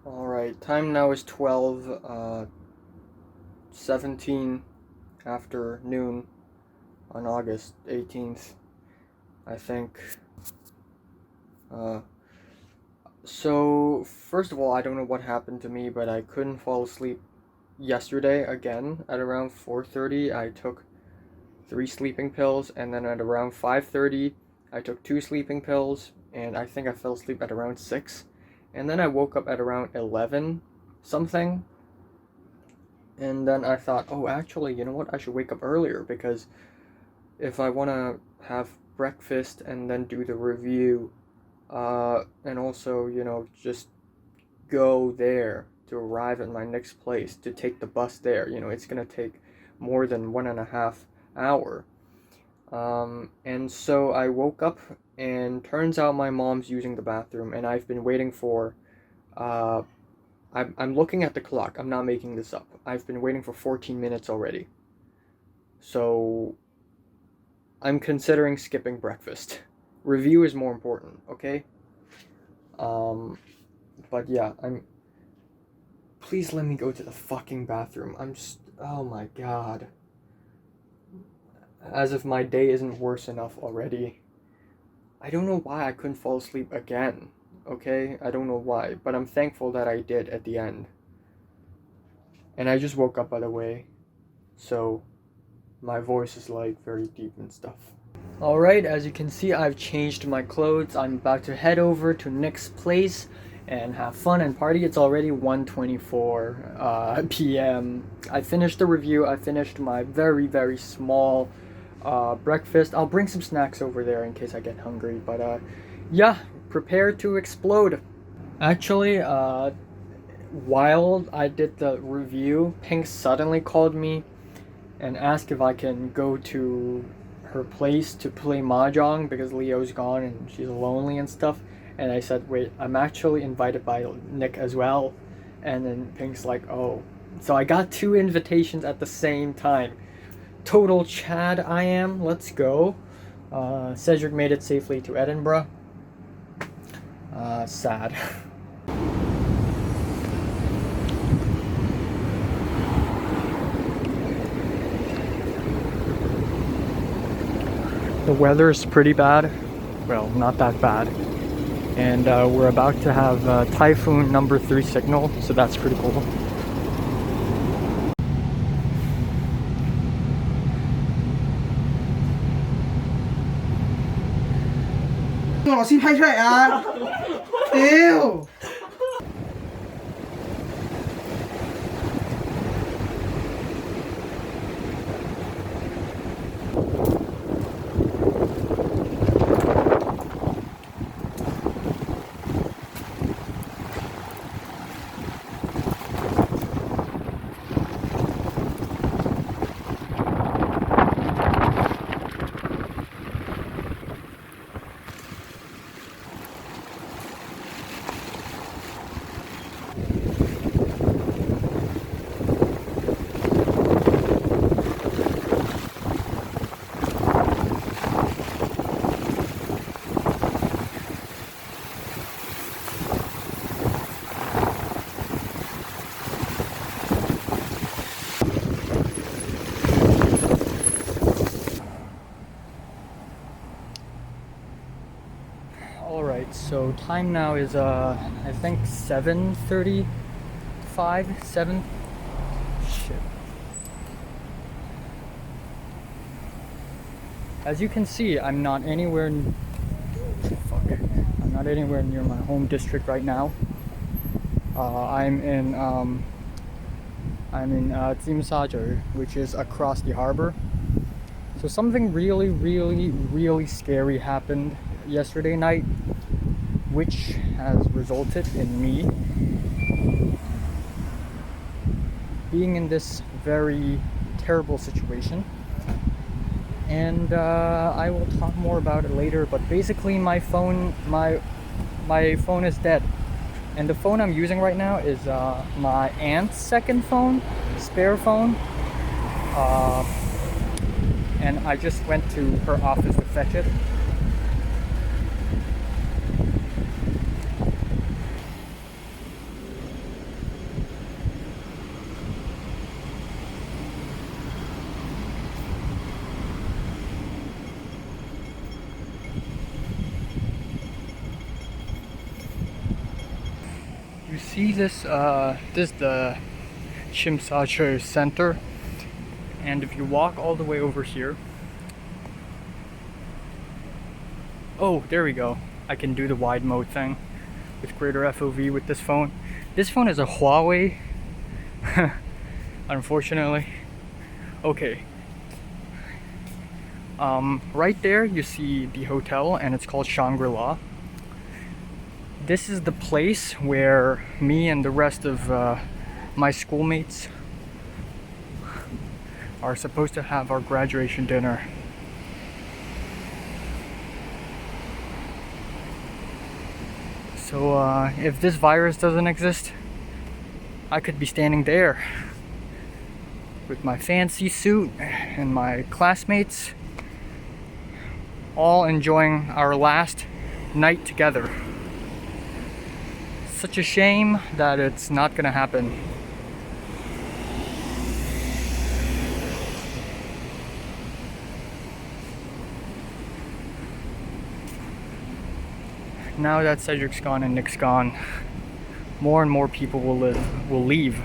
Alright, time now is 12:17 after noon on August 18th, I think. Uh, so, first of all, I don't know what happened to me, but I couldn't fall asleep yesterday again. At around 4:30, I took 3 sleeping pills, and then at around 5:30, I took 2 sleeping pills, and I think I fell asleep at around 6. And then I woke up at around 11 something, and then I thought, oh, actually, you know what? I should wake up earlier because if I want to have breakfast and then do the review, and also, just go there to arrive at my next place to take the bus there, it's going to take more than 1.5 hours. And so I woke up, and turns out my mom's using the bathroom, and I've been waiting for, I'm looking at the clock, I'm not making this up. I've been waiting for 14 minutes already. So I'm considering skipping breakfast. Review is more important, okay? But yeah, please let me go to the fucking bathroom. Oh my god. As if my day isn't worse enough already. I don't know why I couldn't fall asleep again, okay? I don't know why, but I'm thankful that I did at the end. And I just woke up, by the way, so my voice is like very deep and stuff. Alright, as you can see, I've changed my clothes. I'm about to head over to Nick's place and have fun and party. It's already 1:24 p.m. I finished the review. I finished my very, very small breakfast. I'll bring some snacks over there in case I get hungry, but yeah, prepare to explode. Actually, while I did the review, Pink suddenly called me and asked if I can go to her place to play mahjong because Leo's gone and she's lonely and stuff. And I said, wait, I'm actually invited by Nick as well. And then Pink's like, oh. So I got 2 invitations at the same time. Total Chad I am. Let's go. Cedric made it safely to Edinburgh. Sad. The weather is pretty bad. Well, not that bad. And we're about to have typhoon number 3 signal, so that's pretty cool. Alright, so time now is I think 7:35, 7. Shit. As you can see, I'm not anywhere near my home district right now. I'm in Tsimshajo, which is across the harbor. So something really, really, really scary happened yesterday night, which has resulted in me being in this very terrible situation. And I will talk more about it later, but basically my phone is dead. And the phone I'm using right now is my aunt's second phone, spare phone. And I just went to her office to fetch it. You see this, this is the Chimsacho Center, and if you walk all the way over here, oh, there we go. I can do the wide mode thing with greater FOV with this phone. This phone is a Huawei, unfortunately. Okay. Right there you see the hotel, and it's called Shangri-La. This is the place where me and the rest of my schoolmates are supposed to have our graduation dinner. So if this virus doesn't exist, I could be standing there with my fancy suit and my classmates, all enjoying our last night together. Such a shame that it's not gonna happen. Now that Cedric's gone and Nick's gone, more and more people will leave.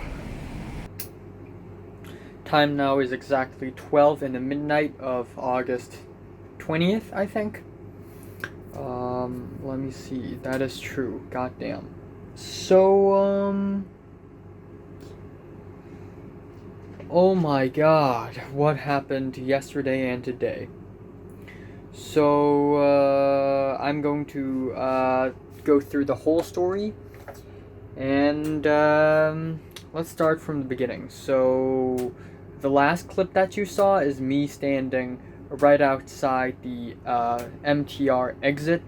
Time now is exactly 12 in the midnight of August 20th, I think. Let me see. That is true. Goddamn. So, oh my god, what happened yesterday and today? So, I'm going to go through the whole story, and let's start from the beginning. So, the last clip that you saw is me standing right outside the MTR exit,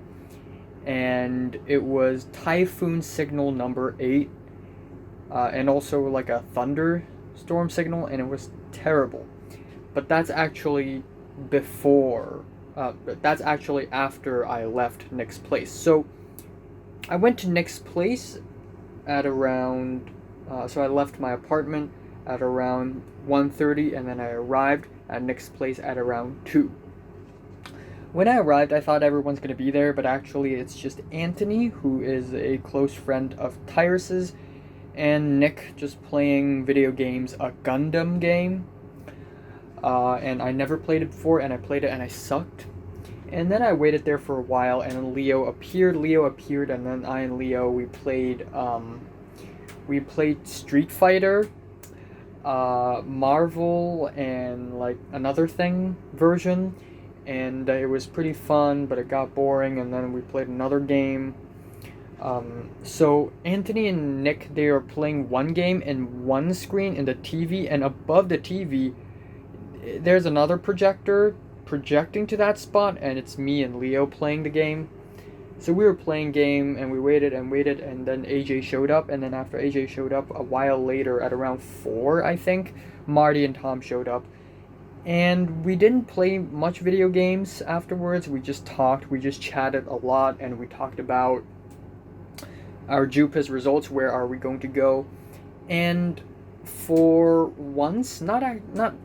and it was typhoon signal number 8, and also like a thunderstorm signal, and it was terrible. But that's actually before. That's actually after I left Nick's place. So I went to Nick's place at around. So I left my apartment at around 1:30, and then I arrived at Nick's place at around 2. When I arrived, I thought everyone's going to be there, but actually it's just Anthony, who is a close friend of Tyrus's, and Nick just playing video games, a Gundam game. And I never played it before, and I played it and I sucked. And then I waited there for a while, and then Leo appeared, and then I and Leo, we played Street Fighter, Marvel, and like another thing version. And it was pretty fun, but it got boring, and then we played another game. So Anthony and Nick, they are playing one game in one screen in the TV, and above the TV, there's another projector projecting to that spot, and it's me and Leo playing the game. So we were playing game, and we waited, and then AJ showed up, and then after AJ showed up, a while later, at around 4, I think, Marty and Tom showed up. And we didn't play much video games afterwards. We just talked, we just chatted a lot, and we talked about our JUPAS results, where are we going to go. And for once, not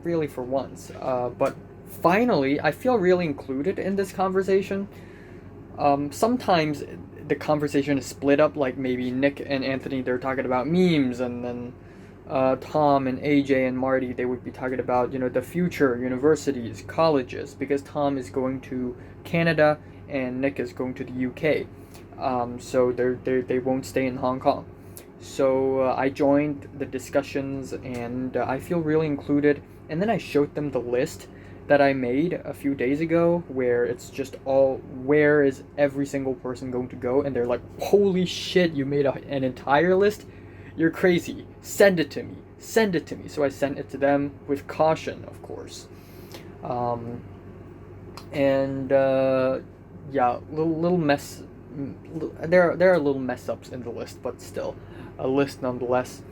really for once, but finally, I feel really included in this conversation. Sometimes the conversation is split up, like maybe Nick and Anthony, they're talking about memes, and then Tom and AJ and Marty, they would be talking about, the future, universities, colleges, because Tom is going to Canada and Nick is going to the UK. So they won't stay in Hong Kong. So I joined the discussions, and I feel really included. And then I showed them the list that I made a few days ago, where it's just all, where is every single person going to go, and they're like, holy shit, you made an entire list? You're crazy. Send it to me. So I sent it to them with caution, of course. Yeah, little mess. There are little mess ups in the list, but still, a list nonetheless.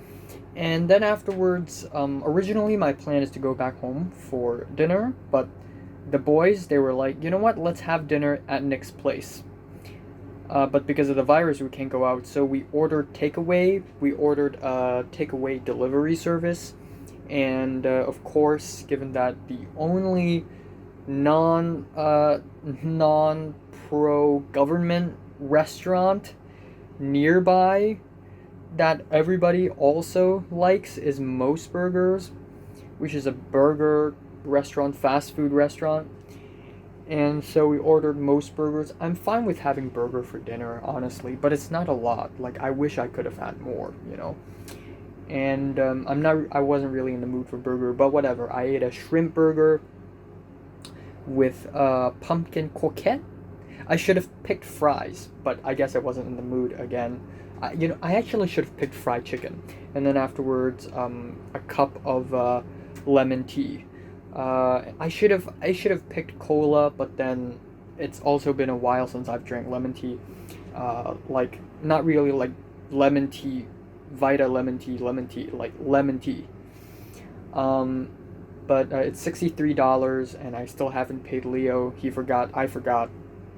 And then afterwards, originally my plan is to go back home for dinner, but the boys, they were like, you know what, let's have dinner at Nick's place. But because of the virus, we can't go out, so we ordered takeaway. We ordered a takeaway delivery service, and of course, given that the only non-pro government restaurant nearby that everybody also likes is Most Burgers, which is a burger restaurant, fast food restaurant. And so we ordered Most Burgers. I'm fine with having burger for dinner, honestly, but it's not a lot. Like, I wish I could have had more, you know. And I wasn't really in the mood for burger, but whatever. I ate a shrimp burger with pumpkin croquette. I should have picked fries, but I guess I wasn't in the mood again. I actually should have picked fried chicken, and then afterwards, a cup of lemon tea. I should have picked cola, but then it's also been a while since I've drank lemon tea. Like, not really like lemon tea, Vita lemon tea, like lemon tea. But it's $63, and I still haven't paid Leo. I forgot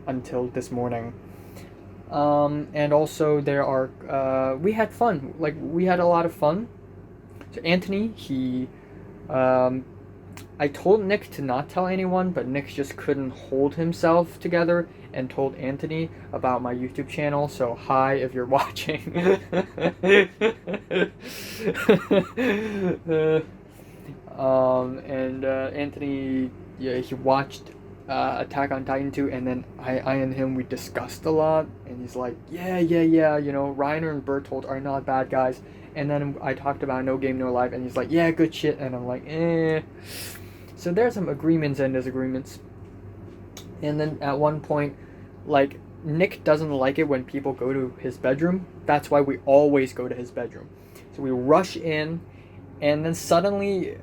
until this morning. And also there are we had fun. Like, we had a lot of fun. So Anthony, I told Nick to not tell anyone, but Nick just couldn't hold himself together and told Anthony about my YouTube channel. So hi, if you're watching. And Anthony, yeah, he watched Attack on Titan 2, and then I and him, we discussed a lot, and he's like, yeah, you know, Reiner and Bertolt are not bad guys. And then I talked about No Game No Life, and he's like, yeah, good shit. And I'm like, eh. So there's some agreements and disagreements. And then at one point, like, Nick doesn't like it when people go to his bedroom. That's why we always go to his bedroom. So we rush in, and then suddenly,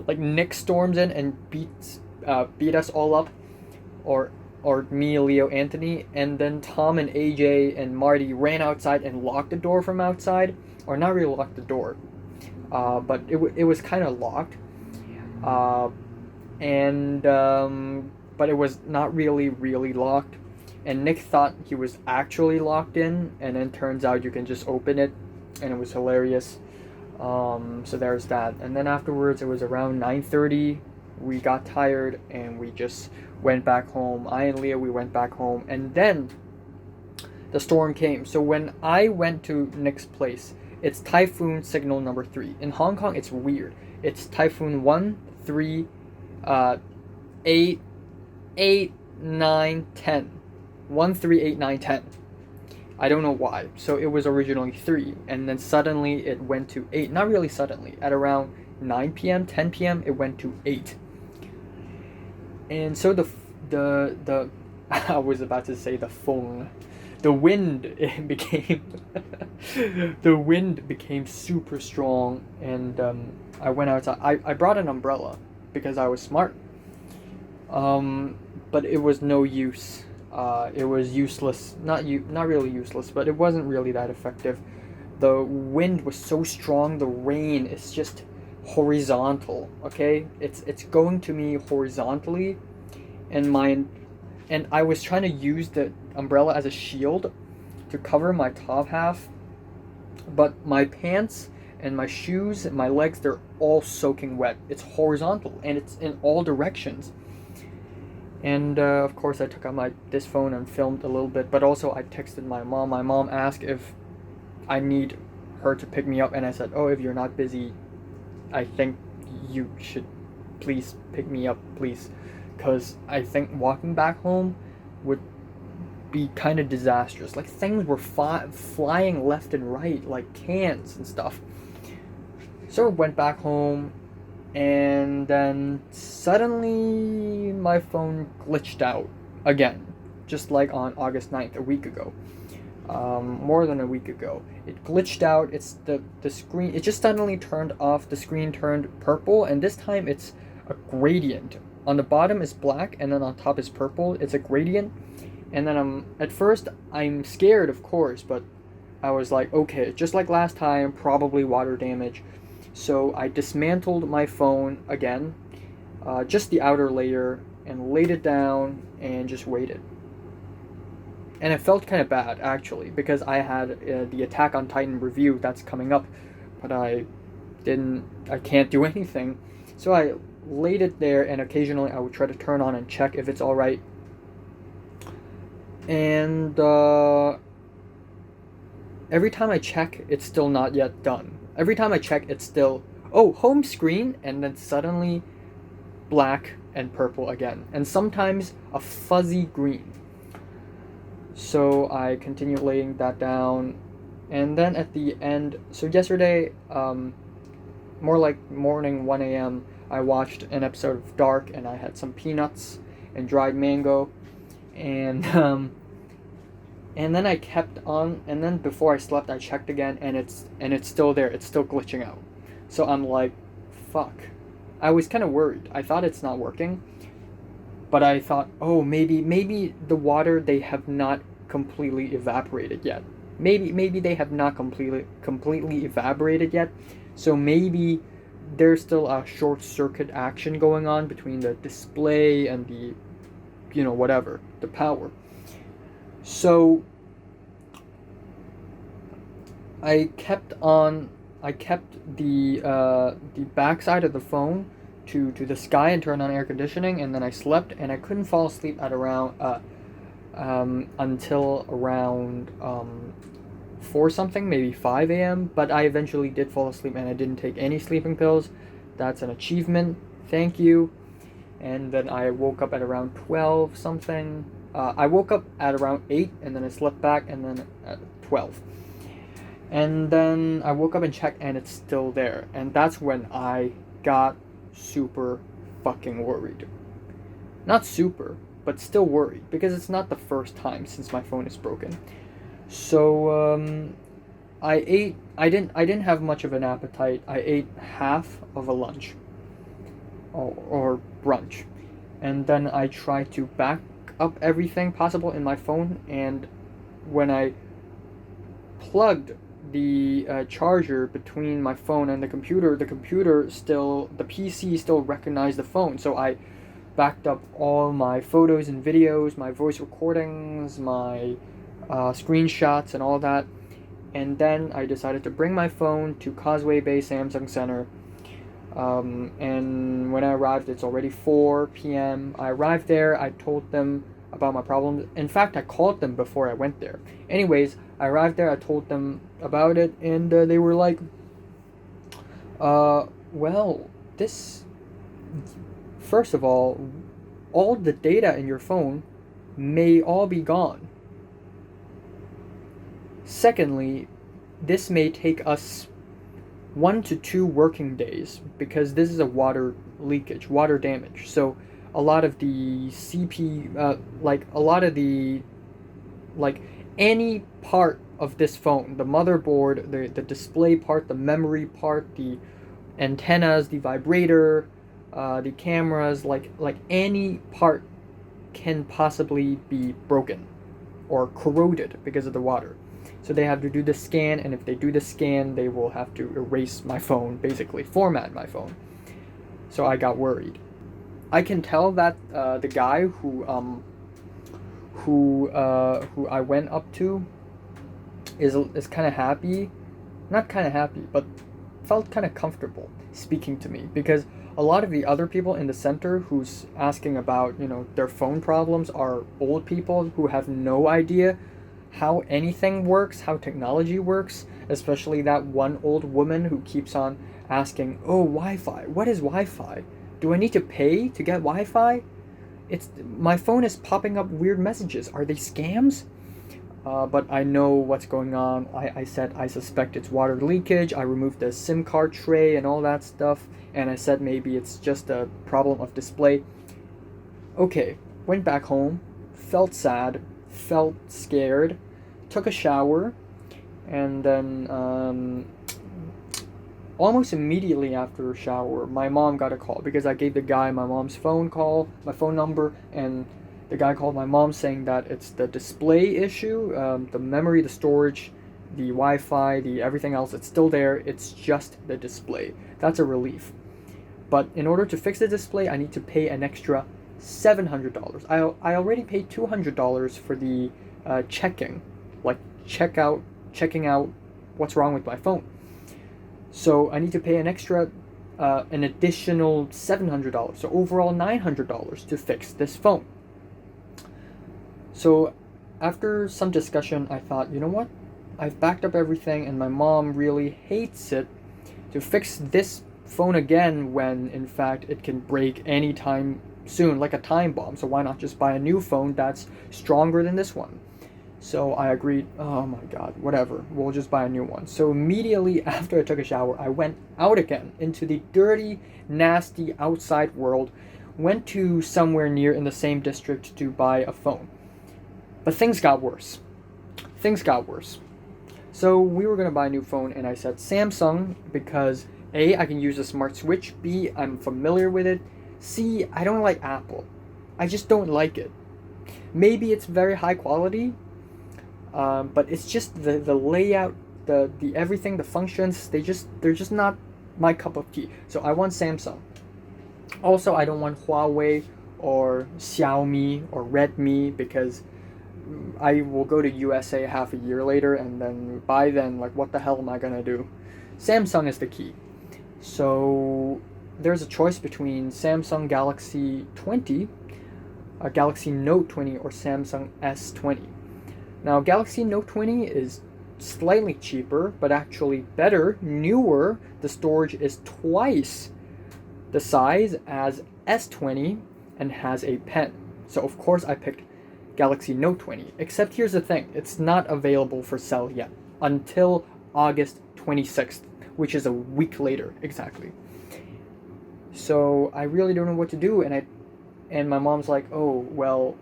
like, Nick storms in and beat us all up, or me, Leo, Anthony, and then Tom and AJ and Marty ran outside and locked the door from outside, or not really locked the door, but it was kind of locked, but it was not really locked, and Nick thought he was actually locked in, and then turns out you can just open it, and it was hilarious. So there's that. And then afterwards, it was around 9:30. We got tired and we just went back home. I and Leah, we went back home, and then the storm came. So when I went to Nick's place, it's typhoon signal number 3. In Hong Kong, it's weird. It's typhoon 1, 3, 8, 9, 10. 1, 3, 8, 9, 10. I don't know why. So it was originally 3, and then suddenly it went to 8. Not really suddenly. At around 9 p.m., 10 p.m., it went to 8. And so the I was about to say the feng. The wind, it became the wind became super strong, and I went outside. I brought an umbrella because I was smart. But it was no use. It was useless. Not really useless, but it wasn't really that effective. The wind was so strong. The rain is just horizontal. Okay, it's going to me horizontally, and I was trying to use the umbrella as a shield to cover my top half, but my pants and my shoes and my legs, they're all soaking wet. It's horizontal and it's in all directions. And of course I took out this phone and filmed a little bit, but also I texted my mom. My mom asked if I need her to pick me up, and I said, oh, if you're not busy, I think you should please pick me up, please, because I think walking back home would be kind of disastrous. Like, things were flying left and right, like cans and stuff. So I went back home, and then suddenly my phone glitched out again, just like on August 9th, a week ago. More than a week ago. It glitched out. It's the screen, it just suddenly turned off. The screen turned purple, and this time it's a gradient. On the bottom is black, and then on top is purple. It's a gradient. And then at first I'm scared, of course, but I was like, okay, just like last time, probably water damage. So I dismantled my phone again, just the outer layer, and laid it down and just waited. And it felt kind of bad, actually, because I had the Attack on Titan review that's coming up, but I can't do anything. So I laid it there, and occasionally I would try to turn on and check if it's alright. And every time I check, it's still not yet done. Every time I check, it's still, oh, home screen, and then suddenly black and purple again, and sometimes a fuzzy green. So I continue laying that down, and then at the end, so yesterday, more like morning 1 a.m., I watched an episode of Dark, and I had some peanuts and dried mango, and and then I kept on, and then before I slept, I checked again, and it's still there. It's still glitching out. So I'm like, fuck. I was kind of worried. I thought it's not working, but I thought, oh, maybe the water, they have not completely evaporated yet. Maybe they have not completely evaporated yet. So maybe there's still a short circuit action going on between the display and the, whatever, the power. So I kept the backside of the phone to the sky and turned on air conditioning, and then I slept, and I couldn't fall asleep at around until around 4 something, maybe 5 a.m. But I eventually did fall asleep, and I didn't take any sleeping pills. That's an achievement. Thank you. And then I woke up at around 12 something. I woke up at around 8, and then I slept back, and then at 12. And then I woke up and checked, and it's still there. And that's when I got super fucking worried. Not super, but still worried, because it's not the first time since my phone is broken. So I didn't have much of an appetite. I ate half of a lunch or brunch, and then I tried to back up everything possible in my phone, and when I plugged the charger between my phone and the PC still recognized the phone. So I backed up all my photos and videos, my voice recordings, my screenshots and all that. And then I decided to bring my phone to Causeway Bay Samsung Center. And when I arrived, it's already 4 p.m. I arrived there, I told them about my problems. In fact, I called them before I went there. Anyways, I arrived there, I told them about it, and they were like, well, first of all the data in your phone may all be gone. Secondly, this may take us 1 to 2 working days, because this is a water leakage, water damage. So a lot of the any part of this phone, the motherboard, the display part, the memory part, the antennas, the vibrator, the cameras, like any part can possibly be broken or corroded because of the water. So they have to do the scan, and if they do the scan, they will have to erase my phone, basically format my phone. So I got worried. I can tell that the guy who I went up to is kind of happy, not kind of happy, but felt kind of comfortable speaking to me, because a lot of the other people in the center who's asking about their phone problems are old people who have no idea how anything works, how technology works, especially that one old woman who keeps on asking, oh, Wi-Fi, what is Wi-Fi? Do I need to pay to get Wi-Fi? My phone is popping up weird messages. Are they scams? But I know what's going on. I said I suspect it's water leakage. I removed the SIM card tray and all that stuff, and I said maybe it's just a problem of display. Okay, went back home, felt sad, felt scared, took a shower, and then almost immediately after a shower, my mom got a call, because I gave the guy my mom's phone number, and the guy called my mom saying that it's the display issue, the memory, the storage, the Wi-Fi, the everything else, it's still there, it's just the display. That's a relief. But in order to fix the display, I need to pay an extra $700. I already paid $200 for the checking out what's wrong with my phone. So I need to pay an additional $700. So overall $900 to fix this phone. So after some discussion, I thought, you know what? I've backed up everything, and my mom really hates it to fix this phone again when in fact it can break anytime soon, like a time bomb. So why not just buy a new phone that's stronger than this one? So I agreed, oh my god, whatever, we'll just buy a new one. So immediately after I took a shower, I went out again into the dirty, nasty outside world, went to somewhere near in the same district to buy a phone. But things got worse. Things got worse. So we were going to buy a new phone, and I said Samsung because A, I can use a smart switch, B, I'm familiar with it, C, I don't like Apple. I just don't like it. Maybe it's very high quality, but it's just the layout, the everything, the functions, they're just not my cup of tea. So I want Samsung. Also, I don't want Huawei or Xiaomi or Redmi because I will go to USA half a year later, and then by then, like, what the hell am I gonna do? Samsung is the key. So there's a choice between Samsung Galaxy 20, Galaxy Note 20, or Samsung S20. Now, Galaxy Note 20 is slightly cheaper, but actually better, newer. The storage is twice the size as S20 and has a pen. So of course I picked Galaxy Note 20, except here's the thing, it's not available for sale yet until August 26th, which is a week later exactly. So I really don't know what to do, and my mom's like, oh, well,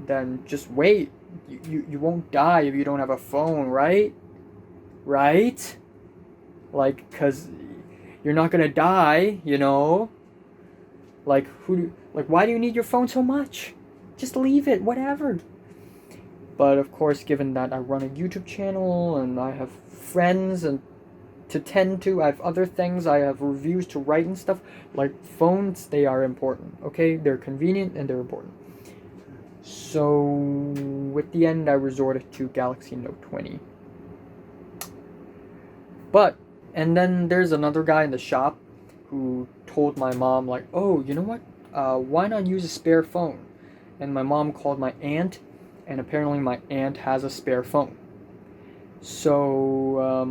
then just wait. You won't die if you don't have a phone, right? Right? Like, cause you're not gonna die, you know? Like, why do you need your phone so much? Just leave it, whatever. But of course, given that I run a YouTube channel and I have friends and to tend to, I have other things, I have reviews to write and stuff, like phones, they are important, okay? They're convenient and they're important. So, at the end, I resorted to Galaxy Note 20. And then there's another guy in the shop who told my mom, like, oh, you know what? Why not use a spare phone? And my mom called my aunt, and apparently my aunt has a spare phone. So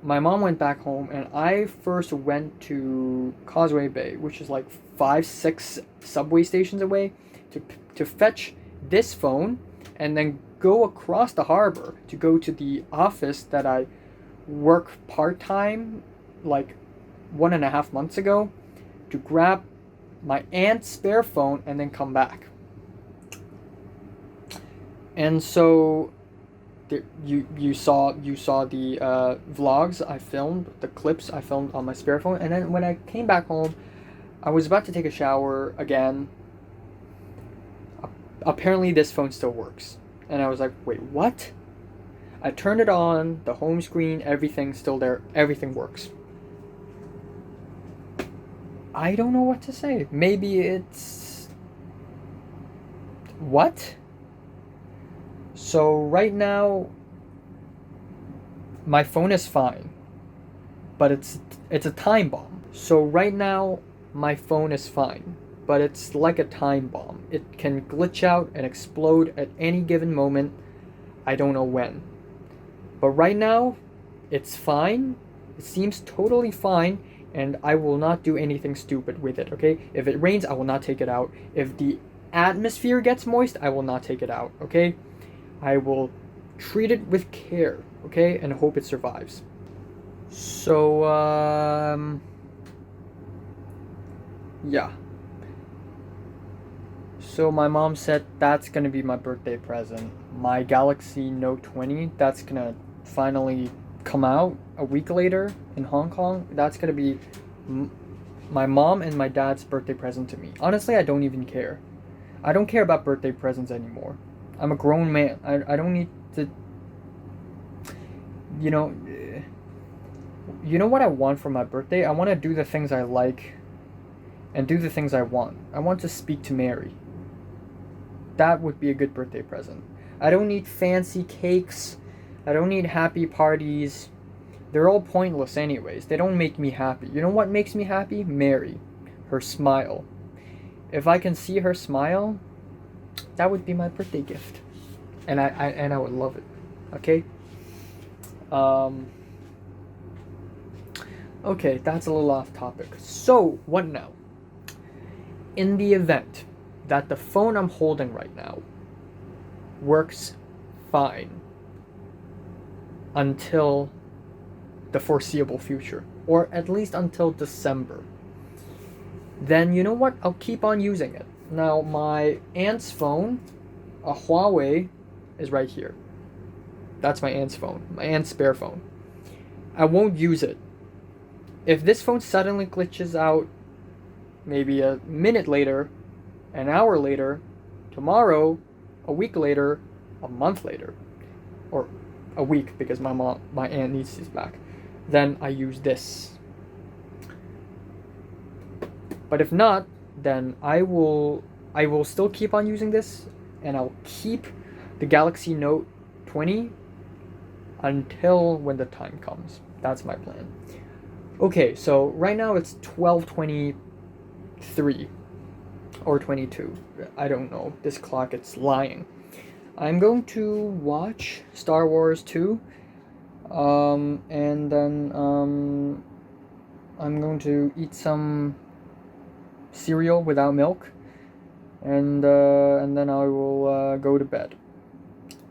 my mom went back home, and I first went to Causeway Bay, which is like 5-6 subway stations away, to fetch this phone, and then go across the harbor to go to the office that I work part-time like 1.5 months ago, to grab my aunt's spare phone and then come back. And so you saw the vlogs I filmed, the clips I filmed on my spare phone, and then when I came back home, I was about to take a shower again. Apparently this phone still works, and I was like, wait, what? I turned it on, the home screen, everything's still there, everything works. I don't know what to say. Maybe it's... What? So right now, my phone is fine, but it's a time bomb. So right now, my phone is fine, but it's like a time bomb. It can glitch out and explode at any given moment. I don't know when. But right now, it's fine. It seems totally fine, and I will not do anything stupid with it, okay? If it rains, I will not take it out. If the atmosphere gets moist, I will not take it out, okay? I will treat it with care, okay? And hope it survives. So, yeah. So my mom said that's gonna be my birthday present. My Galaxy Note 20, that's gonna finally come out a week later in Hong Kong. That's gonna be my mom and my dad's birthday present to me. Honestly, I don't even care. I don't care about birthday presents anymore. I'm a grown man. I don't need to, you know what I want for my birthday? I want to do the things I like and do the things I want. I want to speak to Mary. That would be a good birthday present. I don't need fancy cakes. I don't need happy parties. They're all pointless anyways. They don't make me happy. You know what makes me happy? Mary. Her smile. If I can see her smile, that would be my birthday gift. And I would love it. Okay? Um, okay, that's a little off topic. So, what now? In the event that the phone I'm holding right now works fine until the foreseeable future, or at least until December, then you know what? I'll keep on using it. Now, my aunt's phone, a Huawei, is right here. That's my aunt's phone, my aunt's spare phone. I won't use it. If this phone suddenly glitches out, maybe a minute later, an hour later, tomorrow, a week later, a month later, or a week because my aunt needs this back, then I use this. But if not, then I will still keep on using this, and I'll keep the Galaxy Note 20 until when the time comes. That's my plan. Okay, so right now it's 12:23 or 22. I don't know. This clock, it's lying. I'm going to watch Star Wars 2, and then I'm going to eat some cereal without milk, and then I will go to bed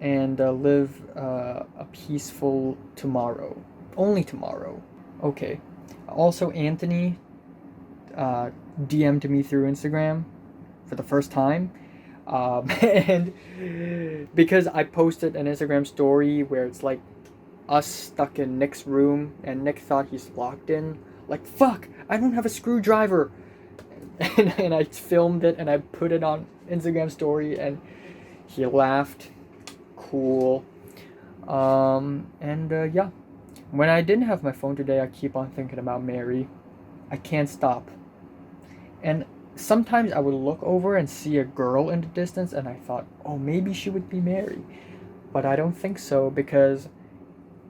and live a peaceful tomorrow. Only tomorrow. Okay. Also, Anthony DM'd me through Instagram for the first time. And because I posted an Instagram story where it's like us stuck in Nick's room, and Nick thought he's locked in. Like, fuck, I don't have a screwdriver. And I filmed it and I put it on Instagram story, and he laughed. Cool. Yeah. When I didn't have my phone today, I keep on thinking about Mary. I can't stop. And sometimes I would look over and see a girl in the distance, and I thought, oh, maybe she would be Mary. But I don't think so, because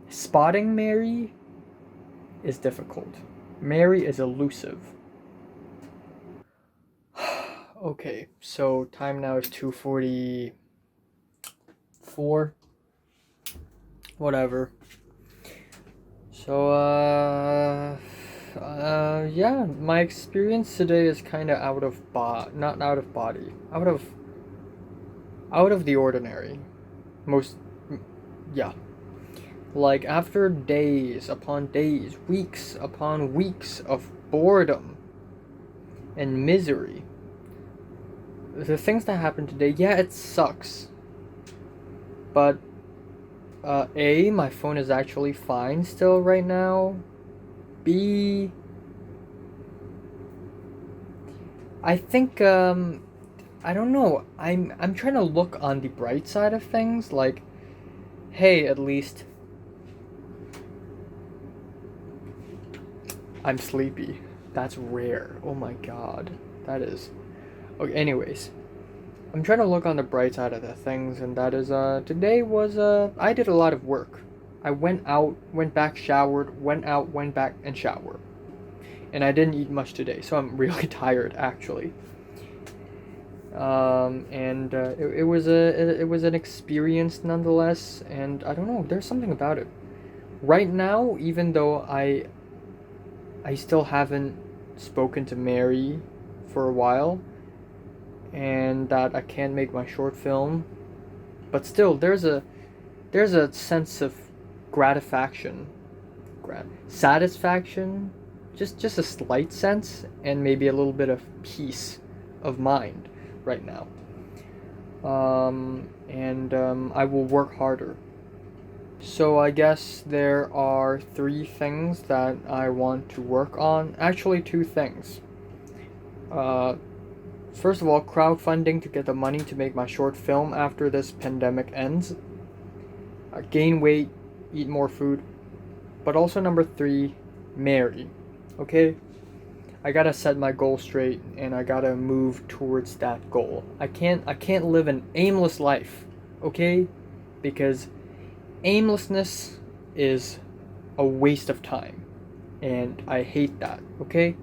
spotting Mary is difficult. Mary is elusive. Okay, so time now is 2:44. Whatever. So, yeah, my experience today is kind of out of not out of body, out of the ordinary. Yeah. Like, after days upon days, weeks upon weeks of boredom and misery, the things that happened today, yeah, it sucks. But, A, my phone is actually fine still right now. B, I think, I don't know, I'm trying to look on the bright side of things, like, hey, at least I'm sleepy. That's rare. Oh my god. That is... Okay, anyways. I'm trying to look on the bright side of the things, and that is, today was, I did a lot of work. I went out, went back, showered, went out, went back, and showered. And I didn't eat much today, so I'm really tired, actually. It was an experience nonetheless, and I don't know, there's something about it. Right now, even though I still haven't spoken to Mary for a while, and that I can't make my short film, but still there's a sense of satisfaction, just a slight sense, and maybe a little bit of peace of mind right now. I will work harder. So I guess there are 3 things that I want to work on. Actually, 2 things. First of all, crowdfunding to get the money to make my short film after this pandemic ends. Gain weight, eat more food. But also number 3, marry. Okay? I gotta set my goal straight, and I gotta move towards that goal. I can't live an aimless life. Okay? Because aimlessness is a waste of time, and I hate that, okay?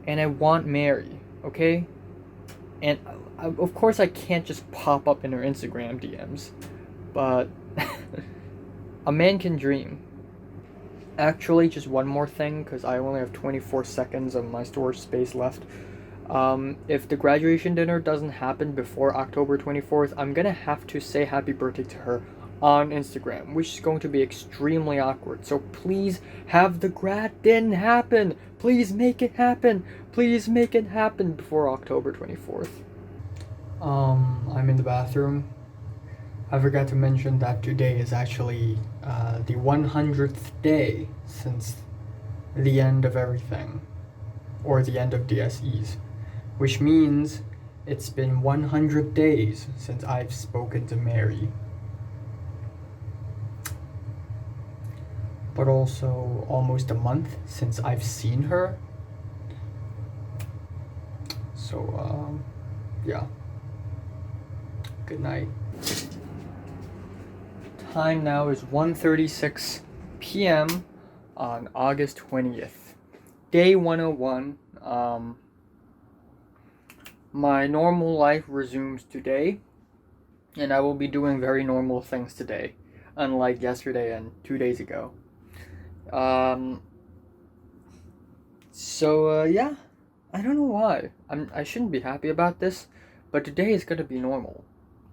And I want Mary, okay? And of course I can't just pop up in her Instagram DMs, but a man can dream, Actually, just one more thing, because I only have 24 seconds of my storage space left. If the graduation dinner doesn't happen before October 24th, I'm gonna have to say happy birthday to her on Instagram, which is going to be extremely awkward. So please have the grad din happen. Please make it happen. Please make it happen before October 24th. I'm in the bathroom. I forgot to mention that today is actually the 100th day since the end of everything, or the end of DSEs, which means it's been 100 days since I've spoken to Mary. But also almost a month since I've seen her. So, yeah. Good night. Time now is 1:36 p.m. on August 20th. Day 101. My normal life resumes today, and I will be doing very normal things today, unlike yesterday and 2 days ago. Yeah, I don't know why. I shouldn't be happy about this, but today is gonna be normal,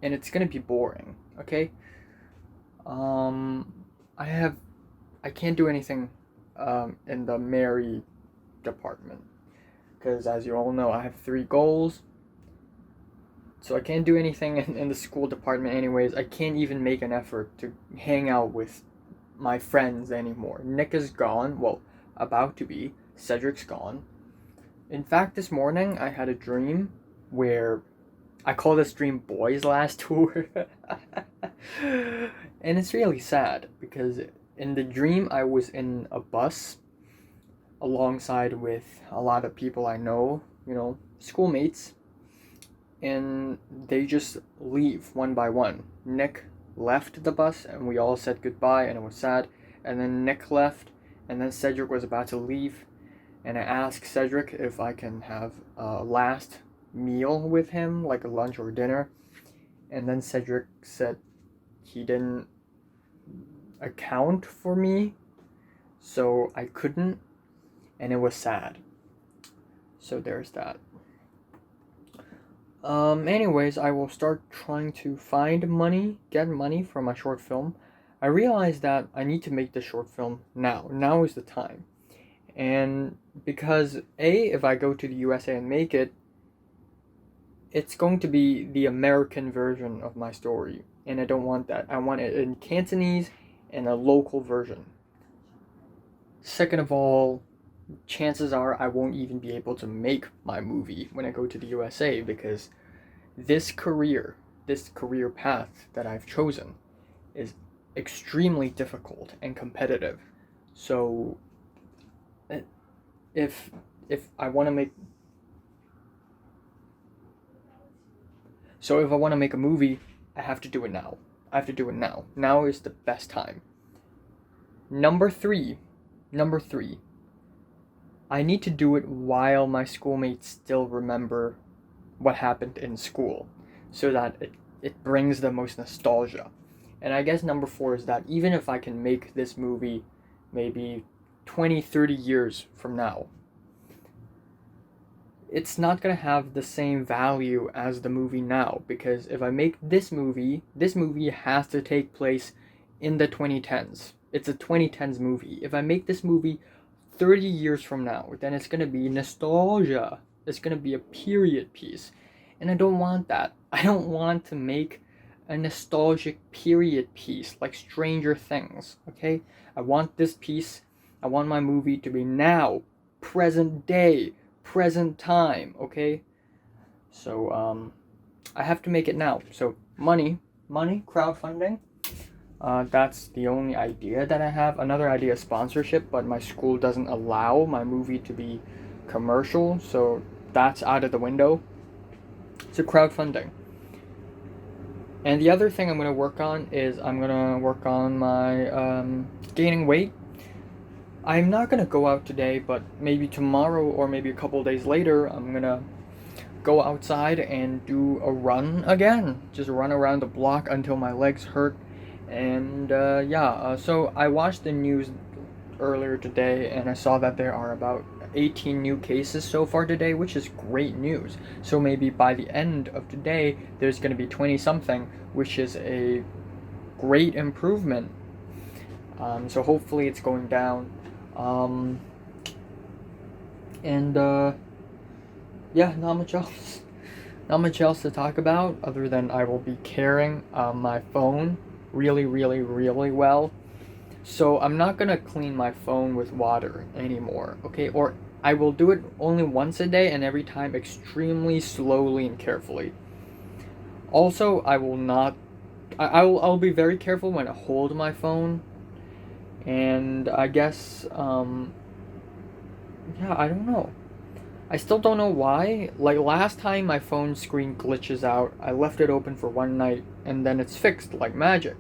and it's gonna be boring, okay? I can't do anything, in the Mary department, because as you all know, I have 3 goals, so I can't do anything in the school department anyways. I can't even make an effort to hang out with my friends anymore. Nick is gone, well, about to be. Cedric's gone. In fact, this morning I had a dream where I call this dream Boys Last Tour. And it's really sad because in the dream I was in a bus alongside with a lot of people I know, schoolmates, and they just leave one by one. Nick left the bus and we all said goodbye and it was sad, and then Nick left and then Cedric was about to leave, and I asked Cedric if I can have a last meal with him, like a lunch or dinner, and then Cedric said he didn't account for me, so I couldn't, and it was sad. So there's that. Anyways, I will start trying to get money for my short film. I realized that I need to make this short film now. Now is the time. And because if I go to the USA and make it, it's going to be the American version of my story, and I don't want that. I want it in Cantonese and a local version. Second of all, chances are I won't even be able to make my movie when I go to the USA, because this career path that I've chosen is extremely difficult and competitive. So if I want to make a movie, I have to do it now. Now is the best time. Number three, I need to do it while my schoolmates still remember what happened in school, so that it brings the most nostalgia. And I guess number 4 is that even if I can make this movie maybe 20-30 years from now, it's not going to have the same value as the movie now, because if I make this movie has to take place in the 2010s. It's a 2010s movie. If I make this movie 30 years from now, then it's going to be nostalgia. It's going to be a period piece. And I don't want that. I don't want to make a nostalgic period piece like Stranger Things, okay? I want my movie to be now, present day, present time, okay? So, I have to make it now. So, money, crowdfunding. That's the only idea that I have. Another idea is sponsorship, but my school doesn't allow my movie to be commercial, so that's out of the window. So crowdfunding. And the other thing I'm going to work on is I'm going to work on my gaining weight. I'm not going to go out today, but maybe tomorrow or maybe a couple days later, I'm going to go outside and do a run again. Just run around the block until my legs hurt. And so I watched the news earlier today, and I saw that there are about 18 new cases so far today, which is great news. So maybe by the end of today, there's going to be 20 something, which is a great improvement. So hopefully it's going down. Yeah, not much else. Not much else to talk about other than I will be carrying my phone really, really, really well. So I'm not gonna clean my phone with water anymore, okay? Or I will do it only once a day, and every time extremely slowly and carefully. Also, I will not. I'll be very careful when I hold my phone, and I guess yeah, I don't know. I still don't know why. Like last time my phone screen glitches out, I left it open for one night and then it's fixed like magic.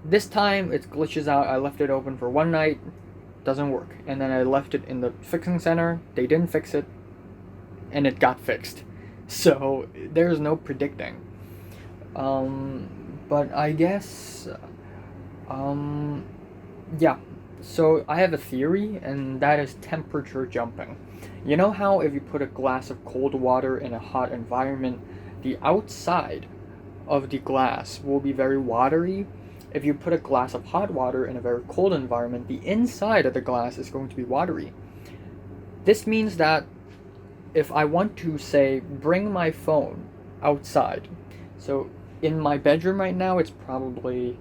This time it glitches out, I left it open for one night, doesn't work. And then I left it in the fixing center, they didn't fix it, and it got fixed. So there's no predicting. But I guess, yeah. So I have a theory, and that is temperature jumping. You know how if you put a glass of cold water in a hot environment, the outside of the glass will be very watery? If you put a glass of hot water in a very cold environment, the inside of the glass is going to be watery. This means that if I want to, say, bring my phone outside, so in my bedroom right now, it's probably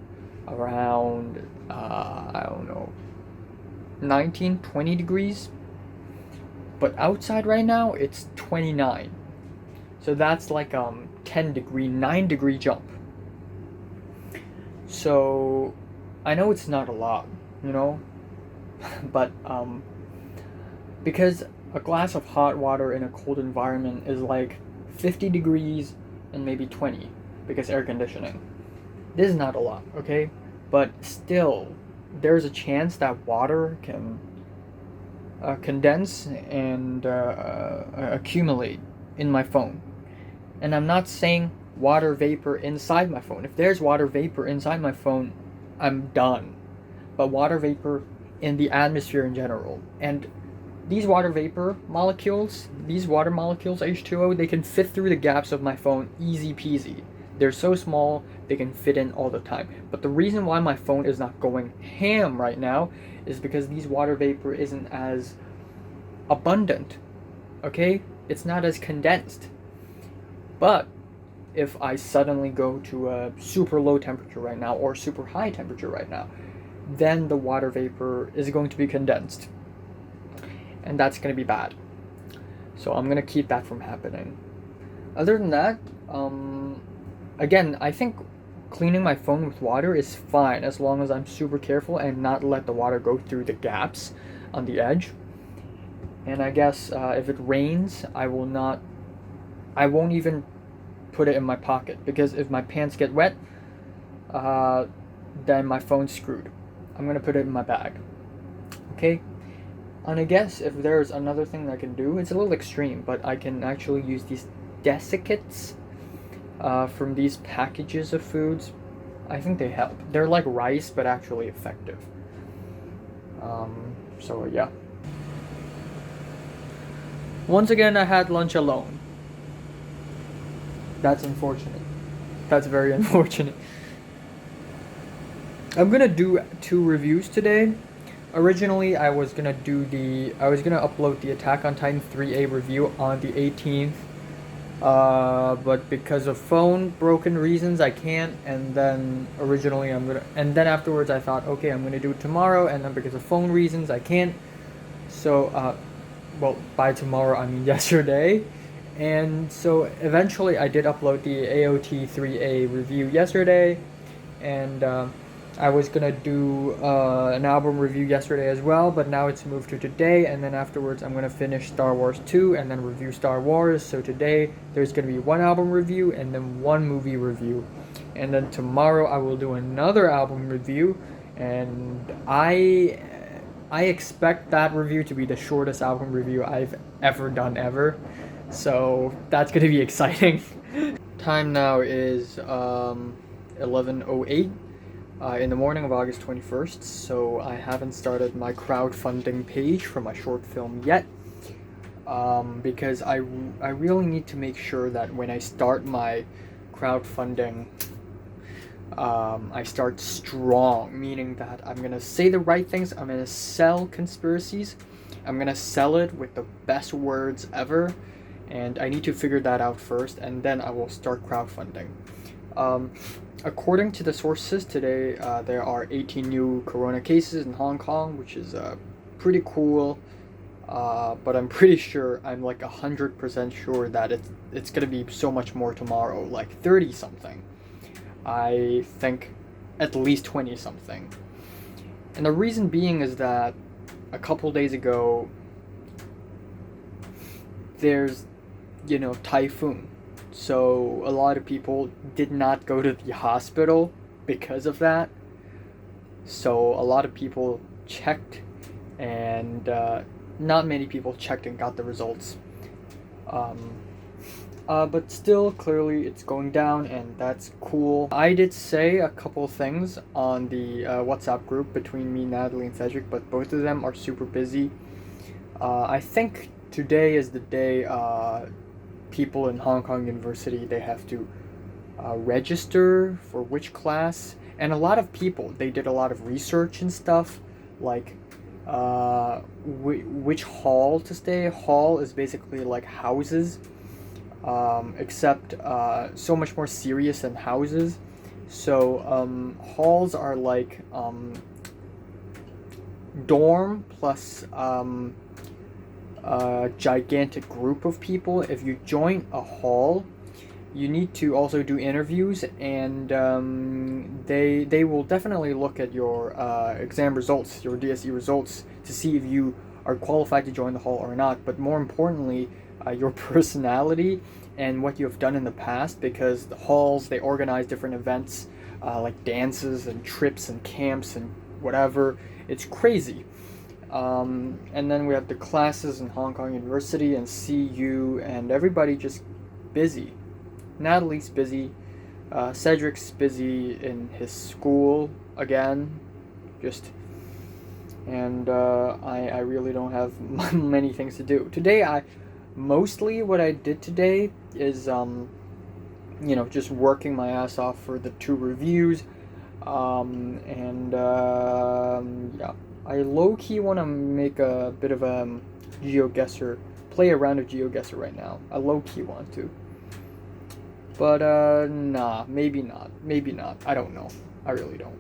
around, I don't know, 19, 20 degrees. But outside right now, it's 29. So that's like 10 degree, 9 degree jump. So I know it's not a lot, you know, but because a glass of hot water in a cold environment is like 50 degrees and maybe 20 because air conditioning. This is not a lot, okay? But still, there's a chance that water can condense and accumulate in my phone. And I'm not saying water vapor inside my phone. If there's water vapor inside my phone, I'm done. But water vapor in the atmosphere in general. And these water vapor molecules, these water molecules, H2O, they can fit through the gaps of my phone easy peasy. They're so small, they can fit in all the time. But the reason why my phone is not going ham right now is because these water vapor isn't as abundant, okay? It's not as condensed. But if I suddenly go to a super low temperature right now or super high temperature right now, then the water vapor is going to be condensed. And that's going to be bad. So I'm going to keep that from happening. Other than that, again, I think cleaning my phone with water is fine as long as I'm super careful and not let the water go through the gaps on the edge. And I guess if it rains, I won't even put it in my pocket, because if my pants get wet, then my phone's screwed. I'm gonna put it in my bag. Okay? And I guess if there's another thing that I can do, it's a little extreme, but I can actually use these desiccates from these packages of foods. I think they help. They're like rice, but actually effective. So yeah. Once again, I had lunch alone. That's unfortunate. That's very unfortunate. I'm gonna do 2 reviews today. Originally, I was gonna upload the Attack on Titan 3A review on the 18th. But because of phone broken reasons, I can't. And then afterwards, I thought, okay, I'm gonna do it tomorrow. And then because of phone reasons, I can't. So, well, by tomorrow, I mean yesterday. And so eventually I did upload the AOT 3A review yesterday, and I was gonna do an album review yesterday as well, but now it's moved to today, and then afterwards I'm gonna finish Star Wars 2 and then review Star Wars. So today there's gonna be 1 album review and then 1 movie review, and then tomorrow I will do another album review, and I expect that review to be the shortest album review I've ever done ever. So that's gonna be exciting. Time now is 11:08. in the morning of August 21st, so I haven't started my crowdfunding page for my short film yet, because I really need to make sure that when I start my crowdfunding, I start strong, meaning that I'm gonna say the right things, I'm gonna sell conspiracies, I'm gonna sell it with the best words ever, and I need to figure that out first, and then I will start crowdfunding. According to the sources today, there are 18 new corona cases in Hong Kong, which is pretty cool, but I'm pretty sure, I'm like 100% sure that it's gonna be so much more tomorrow, like 30 something. I think at least 20 something. And the reason being is that a couple days ago, there's, typhoon. So a lot of people did not go to the hospital because of that. So a lot of people checked, and not many people checked and got the results. But still, clearly it's going down, and that's cool. I did say a couple things on the WhatsApp group between me, Natalie, and Cedric, but both of them are super busy. I think today is the day people in Hong Kong University, they have to register for which class. And a lot of people, they did a lot of research and stuff, like which hall to stay. Hall is basically like houses. Except so much more serious than houses. So halls are like dorm plus a gigantic group of people. If you join a hall, you need to also do interviews, and they will definitely look at your exam results, your DSE results, to see if you are qualified to join the hall or not. But more importantly, your personality and what you have done in the past, because the halls, they organize different events like dances and trips and camps and whatever. It's crazy. And then we have the classes in Hong Kong University and CU, and everybody just busy. Natalie's busy. Cedric's busy in his school again. And I really don't have many things to do. Today, mostly what I did today is, just working my ass off for the 2 reviews. Yeah, I low-key want to make a bit of a GeoGuessr, play a round of GeoGuessr right now. I low-key want to. But, nah, maybe not. Maybe not. I don't know. I really don't.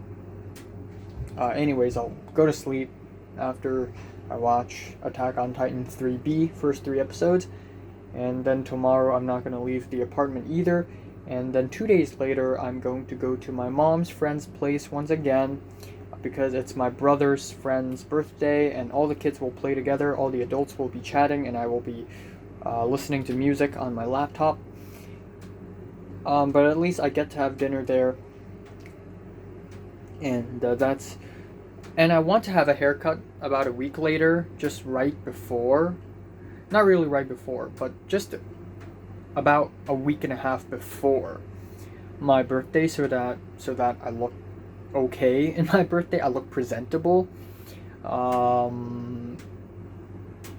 Anyways, I'll go to sleep after I watch Attack on Titan 3B, first 3 episodes. And then tomorrow I'm not going to leave the apartment either. And then 2 days later, I'm going to go to my mom's friend's place once again, because it's my brother's friend's birthday, and all the kids will play together, all the adults will be chatting, and I will be listening to music on my laptop. But at least I get to have dinner there. And and I want to have a haircut about a week later, just right before. Not really right before, but just about a week and a half before my birthday, so that I look okay in my birthday. I look presentable.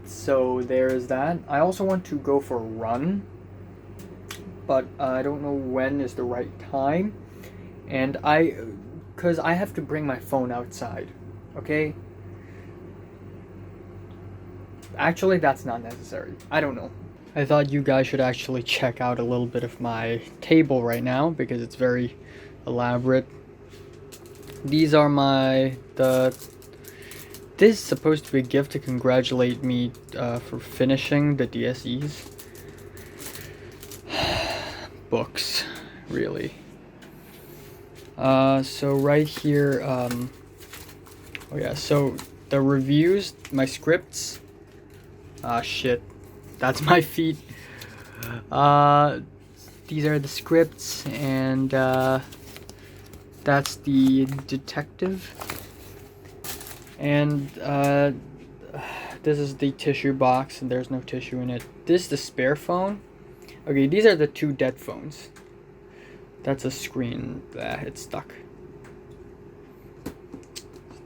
So there's that. I also want to go for a run, but I don't know when is the right time. And because I have to bring my phone outside, okay? Actually, that's not necessary. I don't know. I thought you guys should actually check out a little bit of my table right now, because it's very elaborate. These are this is supposed to be a gift to congratulate me for finishing the DSEs. Books, really. So right here, oh yeah, so the reviews, my scripts, shit, that's my feet. These are the scripts, and that's the detective, and this is the tissue box, and there's no tissue in it. This is the spare phone. Okay, these are the 2 dead phones. That's a screen. It's stuck.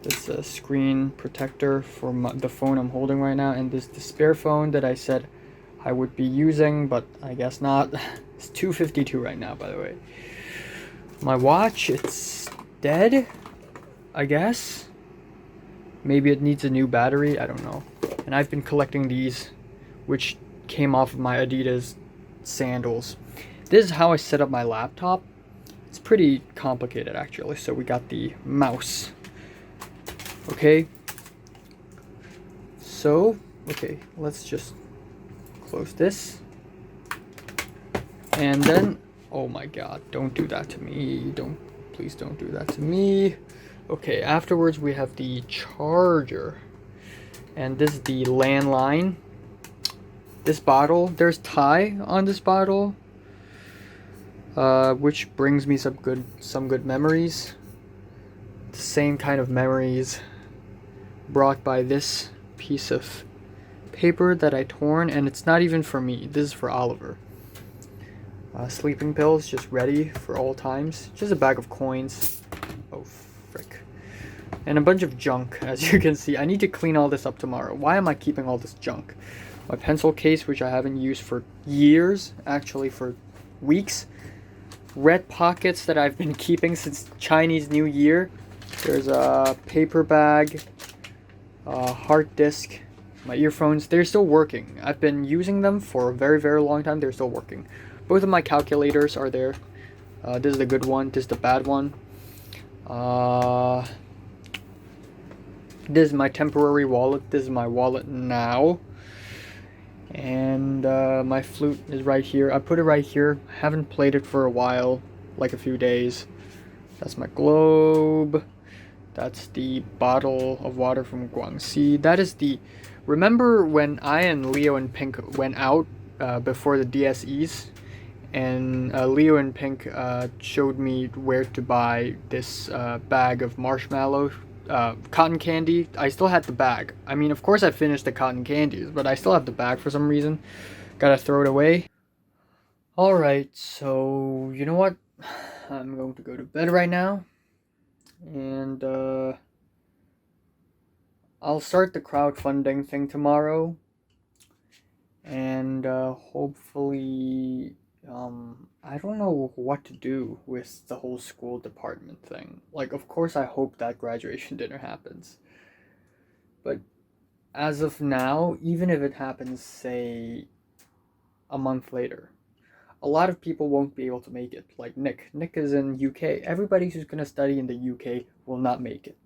this screen protector for the phone I'm holding right now, and this the spare phone that I said I would be using, but I guess not. It's 2:52 right now, by the way. My watch, it's dead, I guess. Maybe it needs a new battery, I don't know. And I've been collecting these, which came off of my Adidas sandals. This is how I set up my laptop. It's pretty complicated, actually. So we got the mouse. Okay. So, okay, let's just close this. And then, oh my god, don't do that to me. Please don't do that to me. Okay, afterwards we have the charger. And this is the landline. This bottle, there's Thai on this bottle, which brings me some good memories. The same kind of memories brought by this piece of paper that I torn, and it's not even for me. This is for Oliver. Sleeping pills, just ready for all times. Just a bag of coins. Oh, frick. And a bunch of junk, as you can see. I need to clean all this up tomorrow. Why am I keeping all this junk? My pencil case, which I haven't used for years, actually for weeks. Red pockets that I've been keeping since Chinese New Year. There's a paper bag, a hard disk, my earphones. They're still working. I've been using them for a very, very long time. They're still working. Both of my calculators are there. This is the good one. This is the bad one. This is my temporary wallet. This is my wallet now. And my flute is right here. I put it right here. Haven't played it for a while, like a few days. That's my globe. That's the bottle of water from Guangxi. That is the... Remember when I and Leo and Pink went out before the DSEs? And Leo and Pink showed me where to buy this bag of marshmallow cotton candy. I still had the bag. I mean, of course I finished the cotton candies, but I still have the bag for some reason. Gotta throw it away. Alright, so you know what? I'm going to go to bed right now. And I'll start the crowdfunding thing tomorrow. And hopefully... I don't know what to do with the whole school department thing. Like, of course I hope that graduation dinner happens. But as of now, even if it happens, say, a month later, a lot of people won't be able to make it. Like Nick. Nick is in UK. Everybody who's going to study in the UK will not make it.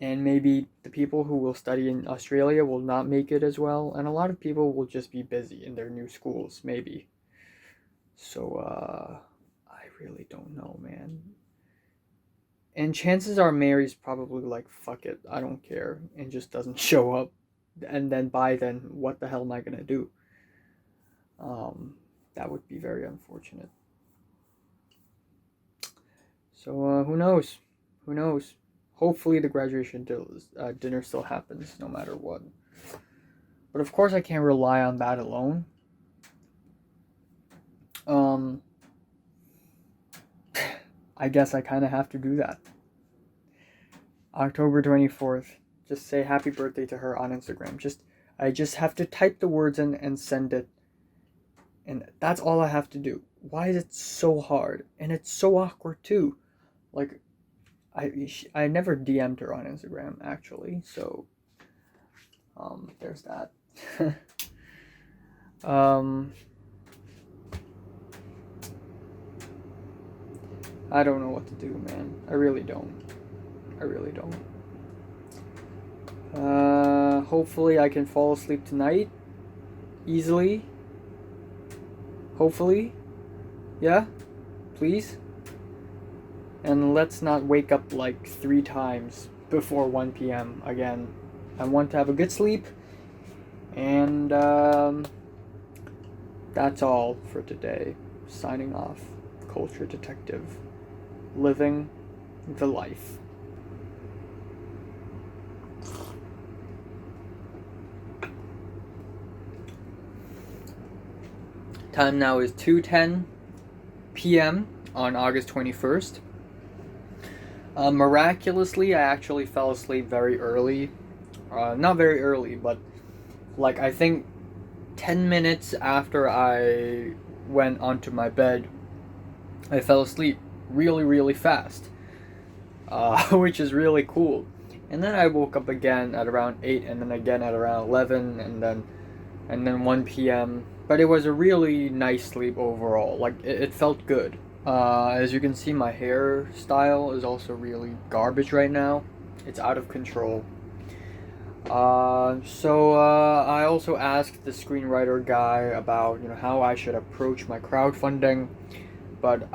And maybe the people who will study in Australia will not make it as well. And a lot of people will just be busy in their new schools, maybe. So, I really don't know, man. And chances are Mary's probably like, fuck it, I don't care, and just doesn't show up. And then by then, what the hell am I gonna do? That would be very unfortunate. So, who knows? Who knows? Hopefully the graduation dinner still happens, no matter what. But of course I can't rely on that alone. I guess I kind of have to do that. October 24th. Just say happy birthday to her on Instagram. I just have to type the words in and send it. And that's all I have to do. Why is it so hard? And it's so awkward too. Like, I never DM'd her on Instagram, actually, so there's that. I don't know what to do, man. I really don't. Hopefully I can fall asleep tonight easily. Hopefully. Yeah? Please? And let's not wake up like 3 times before 1 p.m. again. I want to have a good sleep. And that's all for today. Signing off. Culture Detective. Living the life. Time now is 2:10 p.m. on August 21st. Miraculously, I actually fell asleep very early. Not very early, but like I think 10 minutes after I went onto my bed, I fell asleep really, really fast, which is really cool. And then I woke up again at around 8, and then again at around 11, and then 1 p.m. But it was a really nice sleep overall. Like, it felt good. As you can see, my hairstyle is also really garbage right now. It's out of control. I also asked the screenwriter guy about how I should approach my crowdfunding. But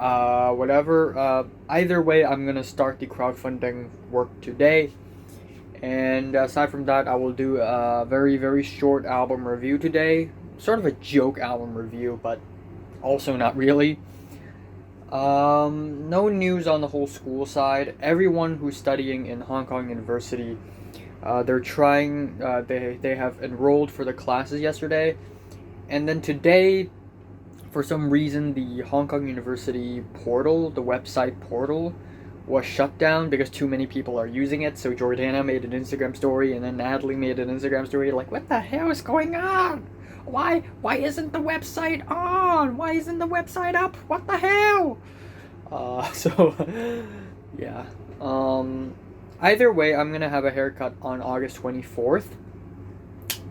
whatever. Either way, I'm gonna start the crowdfunding work today. And aside from that, I will do a very, very short album review today. Sort of a joke album review, but also not really. No news on the whole school side. Everyone who's studying in Hong Kong University, they're trying. They have enrolled for the classes yesterday, and then today, for some reason, the Hong Kong University portal, the website portal, was shut down because too many people are using it. So Jordana made an Instagram story, and then Natalie made an Instagram story like, what the hell is going on? Why isn't the website on? Why isn't the website up? What the hell? Yeah. Either way, I'm gonna have a haircut on August 24th.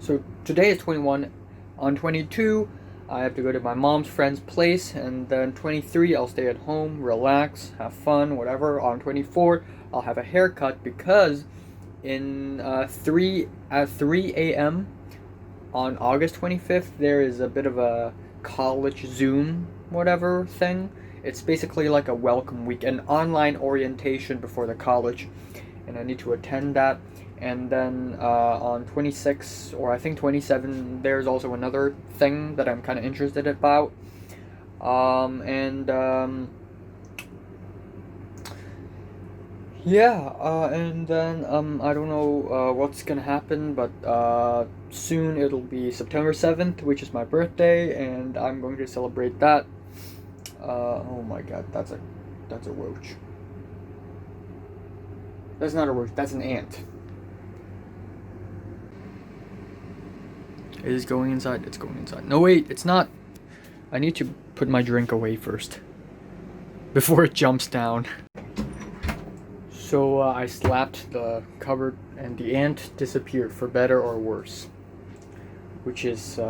So today is 21. On 22, I have to go to my mom's friend's place, and then 23, I'll stay at home, relax, have fun, whatever. On 24, I'll have a haircut because in 3 a.m. on August 25th, there is a bit of a college Zoom whatever thing. It's basically like a welcome week, an online orientation before the college, and I need to attend that. And then on 26, or I think 27, there's also another thing that I'm kind of interested about. And then I don't know what's gonna happen, but soon it'll be September 7th, which is my birthday, and I'm going to celebrate that. Oh my god, that's a roach. That's not a roach, that's an ant. It is going inside. It's going inside. No, wait, it's not. I need to put my drink away first before it jumps down. So I slapped the cupboard and the ant disappeared, for better or worse, which is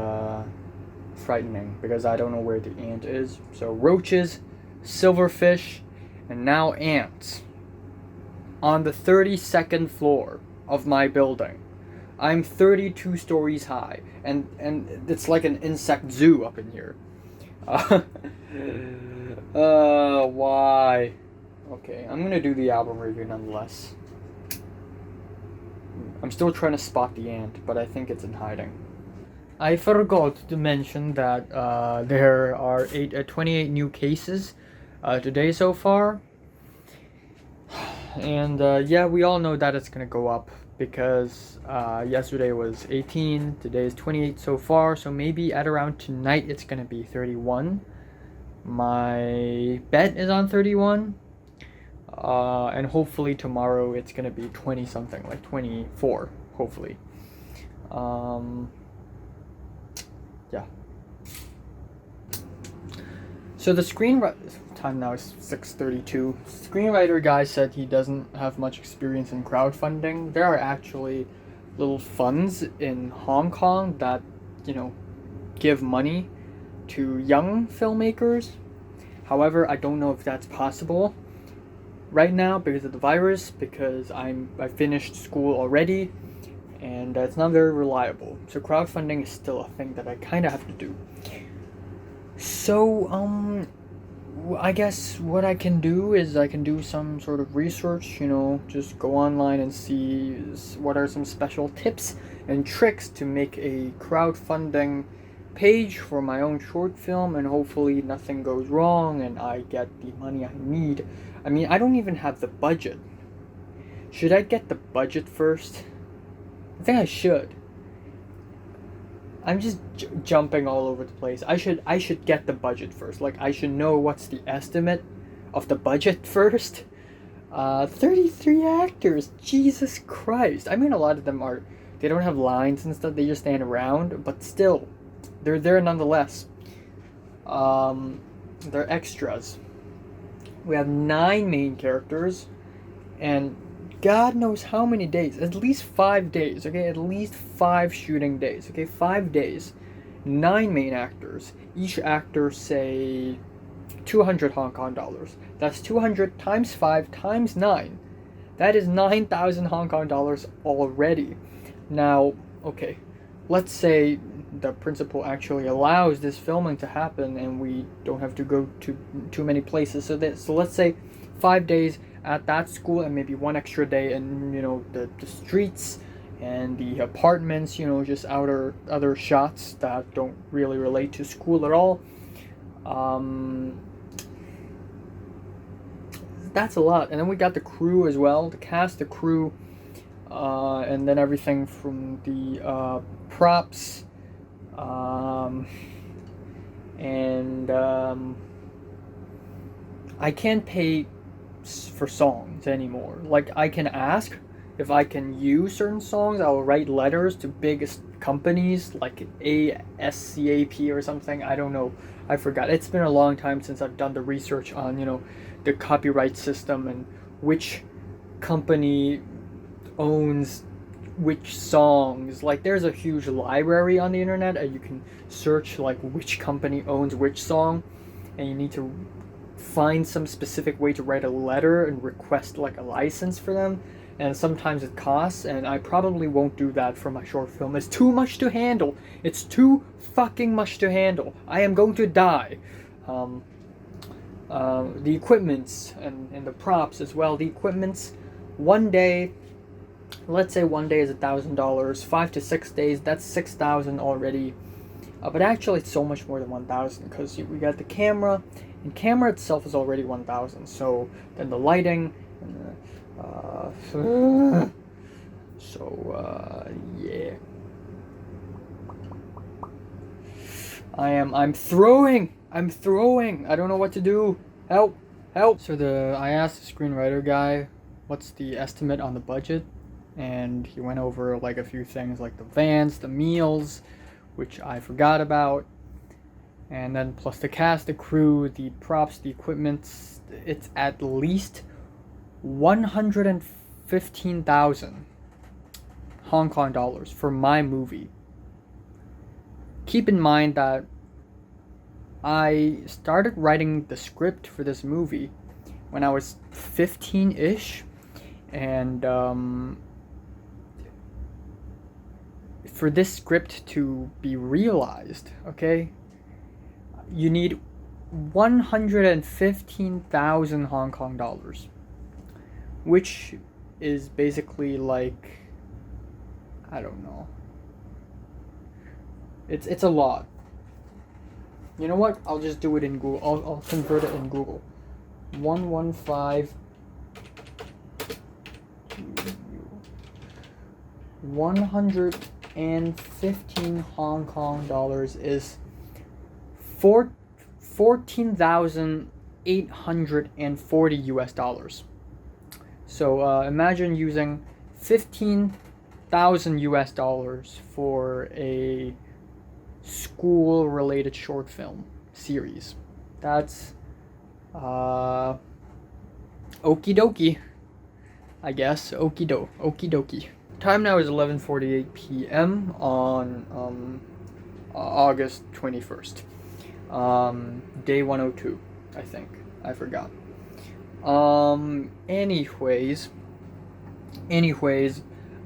frightening because I don't know where the ant is. So roaches, silverfish, and now ants on the 32nd floor of my building. I'm 32 stories high, and it's like an insect zoo up in here. Why? Okay, I'm gonna do the album review nonetheless. I'm still trying to spot the ant, but I think it's in hiding. I forgot to mention that there are 28 new cases today so far. And yeah, we all know that it's gonna go up because yesterday was 18, today is 28 so far, so maybe at around tonight it's gonna be 31. My bet is on 31, and hopefully tomorrow it's gonna be 20 something, like 24, hopefully. Yeah. So the time now is 6:32. Screenwriter guy said he doesn't have much experience in crowdfunding. There are actually little funds in Hong Kong that, give money to young filmmakers. However, I don't know if that's possible right now because of the virus, because I finished school already, and it's not very reliable. So crowdfunding is still a thing that I kind of have to do. So, I guess what I can do is I can do some sort of research, just go online and see what are some special tips and tricks to make a crowdfunding page for my own short film, and hopefully nothing goes wrong and I get the money I need. I mean, I don't even have the budget. Should I get the budget first? I think I should. I'm just jumping all over the place. I should get the budget first. Like, I should know what's the estimate of the budget first. 33 actors. Jesus Christ. I mean, a lot of them they don't have lines and stuff. They just stand around, but still, they're there nonetheless. They're extras. We have 9 main characters, and God knows how many days. At least 5 days, okay? At least 5 shooting days, okay? 5 days. 9 main actors. Each actor, say, 200 Hong Kong dollars. That's 200 times 5 times 9. That is 9,000 Hong Kong dollars already. Now, okay, let's say the principal actually allows this filming to happen and we don't have to go to too many places. So let's say 5 days at that school and maybe 1 extra day in, the streets and the apartments, just other shots that don't really relate to school at all. That's a lot. And then we got the crew as well, the cast, the crew, and then everything from the props, and I can't pay for songs anymore. Like, I can ask if I can use certain songs. I will write letters to big companies like ASCAP or something. I don't know. I forgot. It's been a long time since I've done the research on, the copyright system and which company owns which songs. Like, there's a huge library on the internet and you can search like which company owns which song, and you need to find some specific way to write a letter and request like a license for them, and sometimes it costs, and I probably won't do that for my short film. It's too much to handle. It's too fucking much to handle. I am going to die. The equipments and the props as well. The equipments, one day, let's say one day is $1,000. 5 to 6 days, that's 6,000 already. But actually, it's so much more than 1,000 because we got the camera, and camera itself is already 1,000. So then the lighting, and yeah. I'm throwing. I don't know what to do. Help. So I asked the screenwriter guy, what's the estimate on the budget? And he went over like a few things like the vans, the meals, which I forgot about. And then plus the cast, the crew, the props, the equipment. It's at least 115,000 Hong Kong dollars for my movie. Keep in mind that I started writing the script for this movie when I was 15-ish, and for this script to be realized, okay, you need 115,000 Hong Kong dollars, which is basically like, I don't know. It's a lot. You know what? I'll just do it in Google. I'll convert it in Google. 115 Hong Kong dollars is 14,840 US dollars. So imagine using 15,000 US dollars for a school related short film series. That's okie dokie, I guess. Okie dokie. Time now is 11:48 p.m. on August 21st. Day 102, I think. I forgot. Anyways,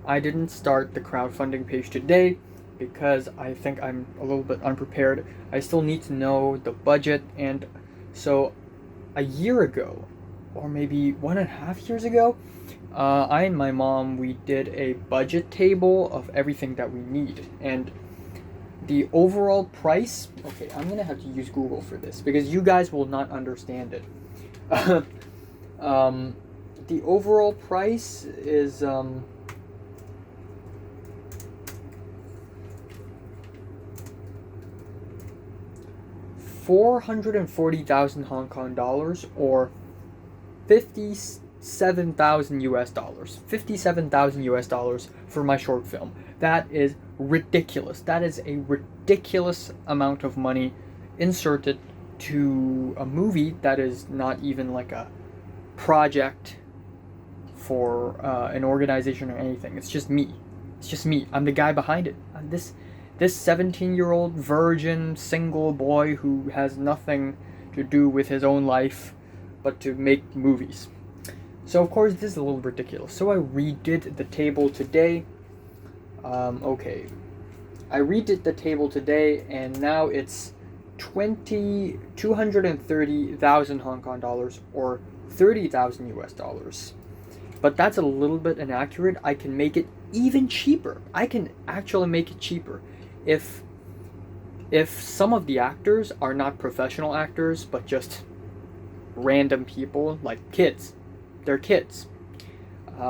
I didn't start the crowdfunding page today because I think I'm a little bit unprepared. I still need to know the budget, and so a year ago, or maybe 1.5 years ago, I and my mom, we did a budget table of everything that we need, and the overall price, okay, I'm gonna have to use Google for this because you guys will not understand it. The overall price is $440,000 Hong Kong dollars, or 57 $57,000 US dollars. $57,000 US dollars for my short film. That is ridiculous. That is a ridiculous amount of money inserted to a movie that is not even like a project for an organization or anything. It's just me. It's just me. I'm the guy behind it. This 17-year-old virgin single boy who has nothing to do with his own life but to make movies. So of course this is a little ridiculous. So I redid the table today. Okay. I redid the table today and now it's 230,000 Hong Kong dollars or 30,000 US dollars. But that's a little bit inaccurate. I can make it even cheaper. I can actually make it cheaper if some of the actors are not professional actors but just random people like kids. They're kids.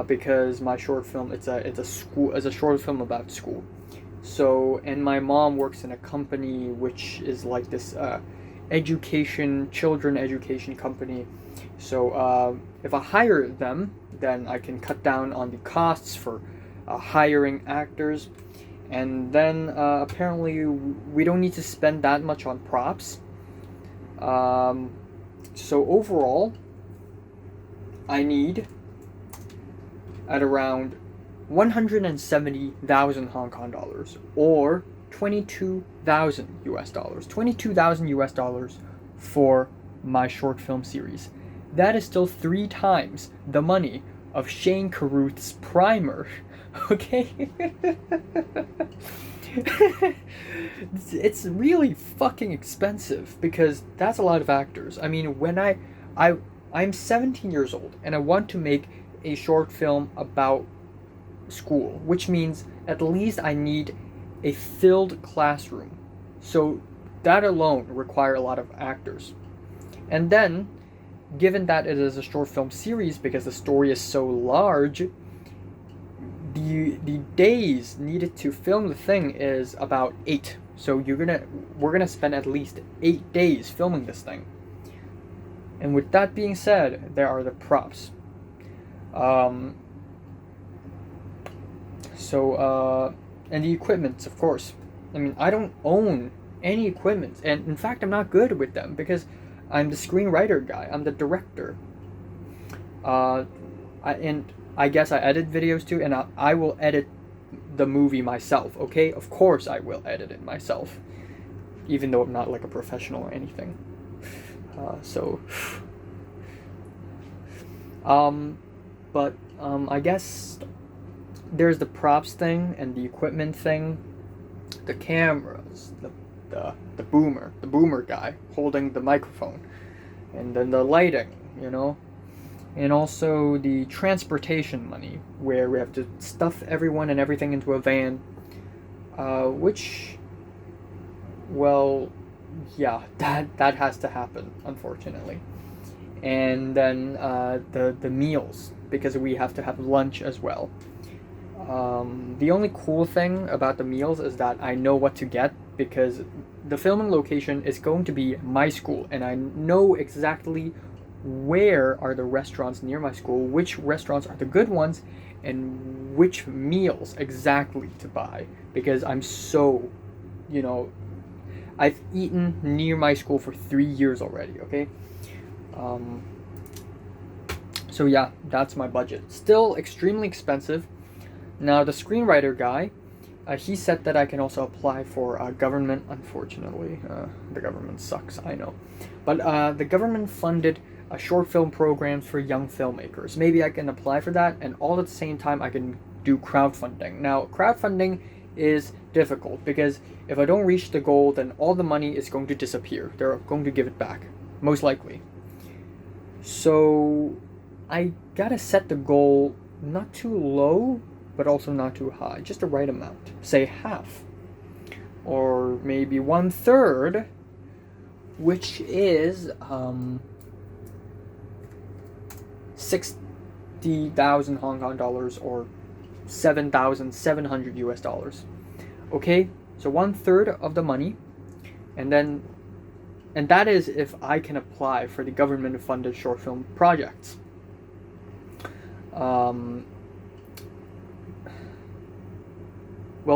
Because my short film it's a short film about school. So, and my mom works in a company which is like this children education company. So if I hire them, then I can cut down on the costs for hiring actors. And then apparently we don't need to spend that much on props. So overall, I need at around 170,000 Hong Kong dollars or 22,000 US dollars. 22,000 US dollars for my short film series. That is still 3 times the money of Shane Carruth's primer. Okay? It's really fucking expensive because that's a lot of actors. I mean, when I'm 17 years old and I want to make a short film about school, which means at least I need a filled classroom. So that alone require a lot of actors. And then, given that it is a short film series because the story is so large, the days needed to film the thing is about 8. So we're gonna spend at least 8 days filming this thing. And with that being said, there are the props. And the equipment, of course. I mean, I don't own any equipment, and in fact, I'm not good with them because I'm the screenwriter guy. I'm the director. I guess I edit videos too, and I will edit the movie myself. Okay, of course I will edit it myself, even though I'm not like a professional or anything. I guess there's the props thing and the equipment thing, the cameras, the boomer guy holding the microphone, and then the lighting, and also the transportation money where we have to stuff everyone and everything into a van, which, well, yeah, that has to happen, unfortunately. And then the meals, because we have to have lunch as well. The only cool thing about the meals is that I know what to get because the filming location is going to be my school, and I know exactly where are the restaurants near my school, which restaurants are the good ones, and which meals exactly to buy, because I'm so, I've eaten near my school for 3 years already, okay? So yeah, that's my budget. Still extremely expensive. Now the screenwriter guy, he said that I can also apply for government. Unfortunately, the government sucks, I know. But the government funded short film programs for young filmmakers. Maybe I can apply for that, and all at the same time I can do crowdfunding. Now crowdfunding is difficult because if I don't reach the goal, then all the money is going to disappear. They're going to give it back, most likely. So I gotta set the goal not too low, but also not too high, just the right amount. Say half, or maybe 1/3, which is 60,000 Hong Kong dollars or 7,700 US dollars. Okay, so 1/3 of the money, and that is if I can apply for the government-funded short film projects. Well,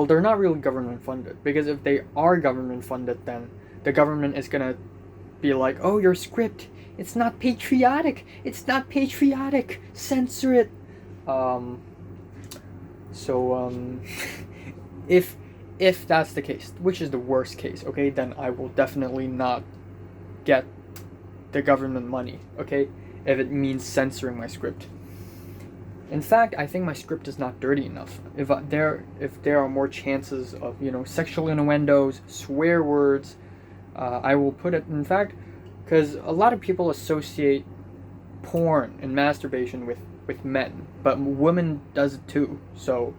they're not really government funded, because if they are government funded, then the government is gonna be like, oh, your script, it's not patriotic, censor it. So if that's the case, which is the worst case, okay, then I will definitely not get the government money, okay, if it means censoring my script. In fact, I think my script is not dirty enough. If there are more chances of, sexual innuendos, swear words, I will put it. In fact, because a lot of people associate porn and masturbation with men, but women does it too. So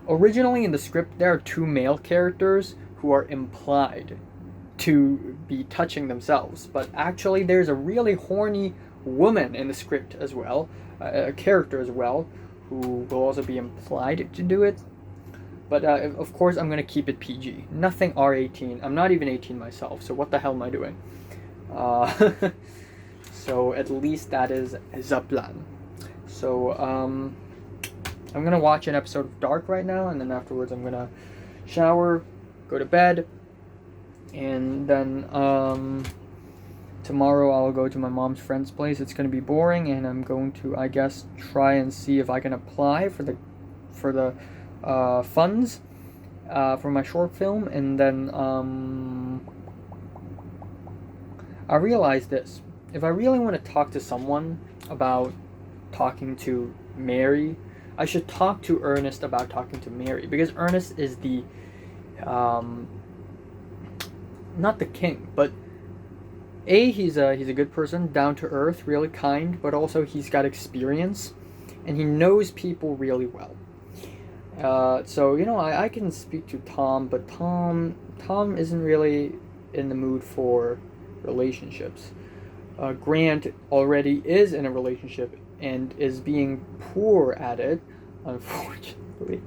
originally in the script, there are 2 male characters who are implied to be touching themselves, but actually there's a really horny woman in the script as well, a character as well, who will also be implied to do it. But of course I'm going to keep it PG. Nothing R18. I'm not even 18 myself, so what the hell am I doing? So at least that is the plan. So I'm going to watch an episode of Dark right now, and then afterwards I'm going to shower, go to bed, and then tomorrow I'll go to my mom's friend's place. It's going to be boring, and I'm going to, I guess, try and see if I can apply for the funds for my short film. And then I realized this. If I really want to talk to someone about talking to Mary, I should talk to Ernest about talking to Mary, because Ernest is the not the king, but he's a good person, down to earth, really kind, but also he's got experience, and he knows people really well. So I can speak to Tom, but Tom isn't really in the mood for relationships. Grant already is in a relationship and is being poor at it, unfortunately.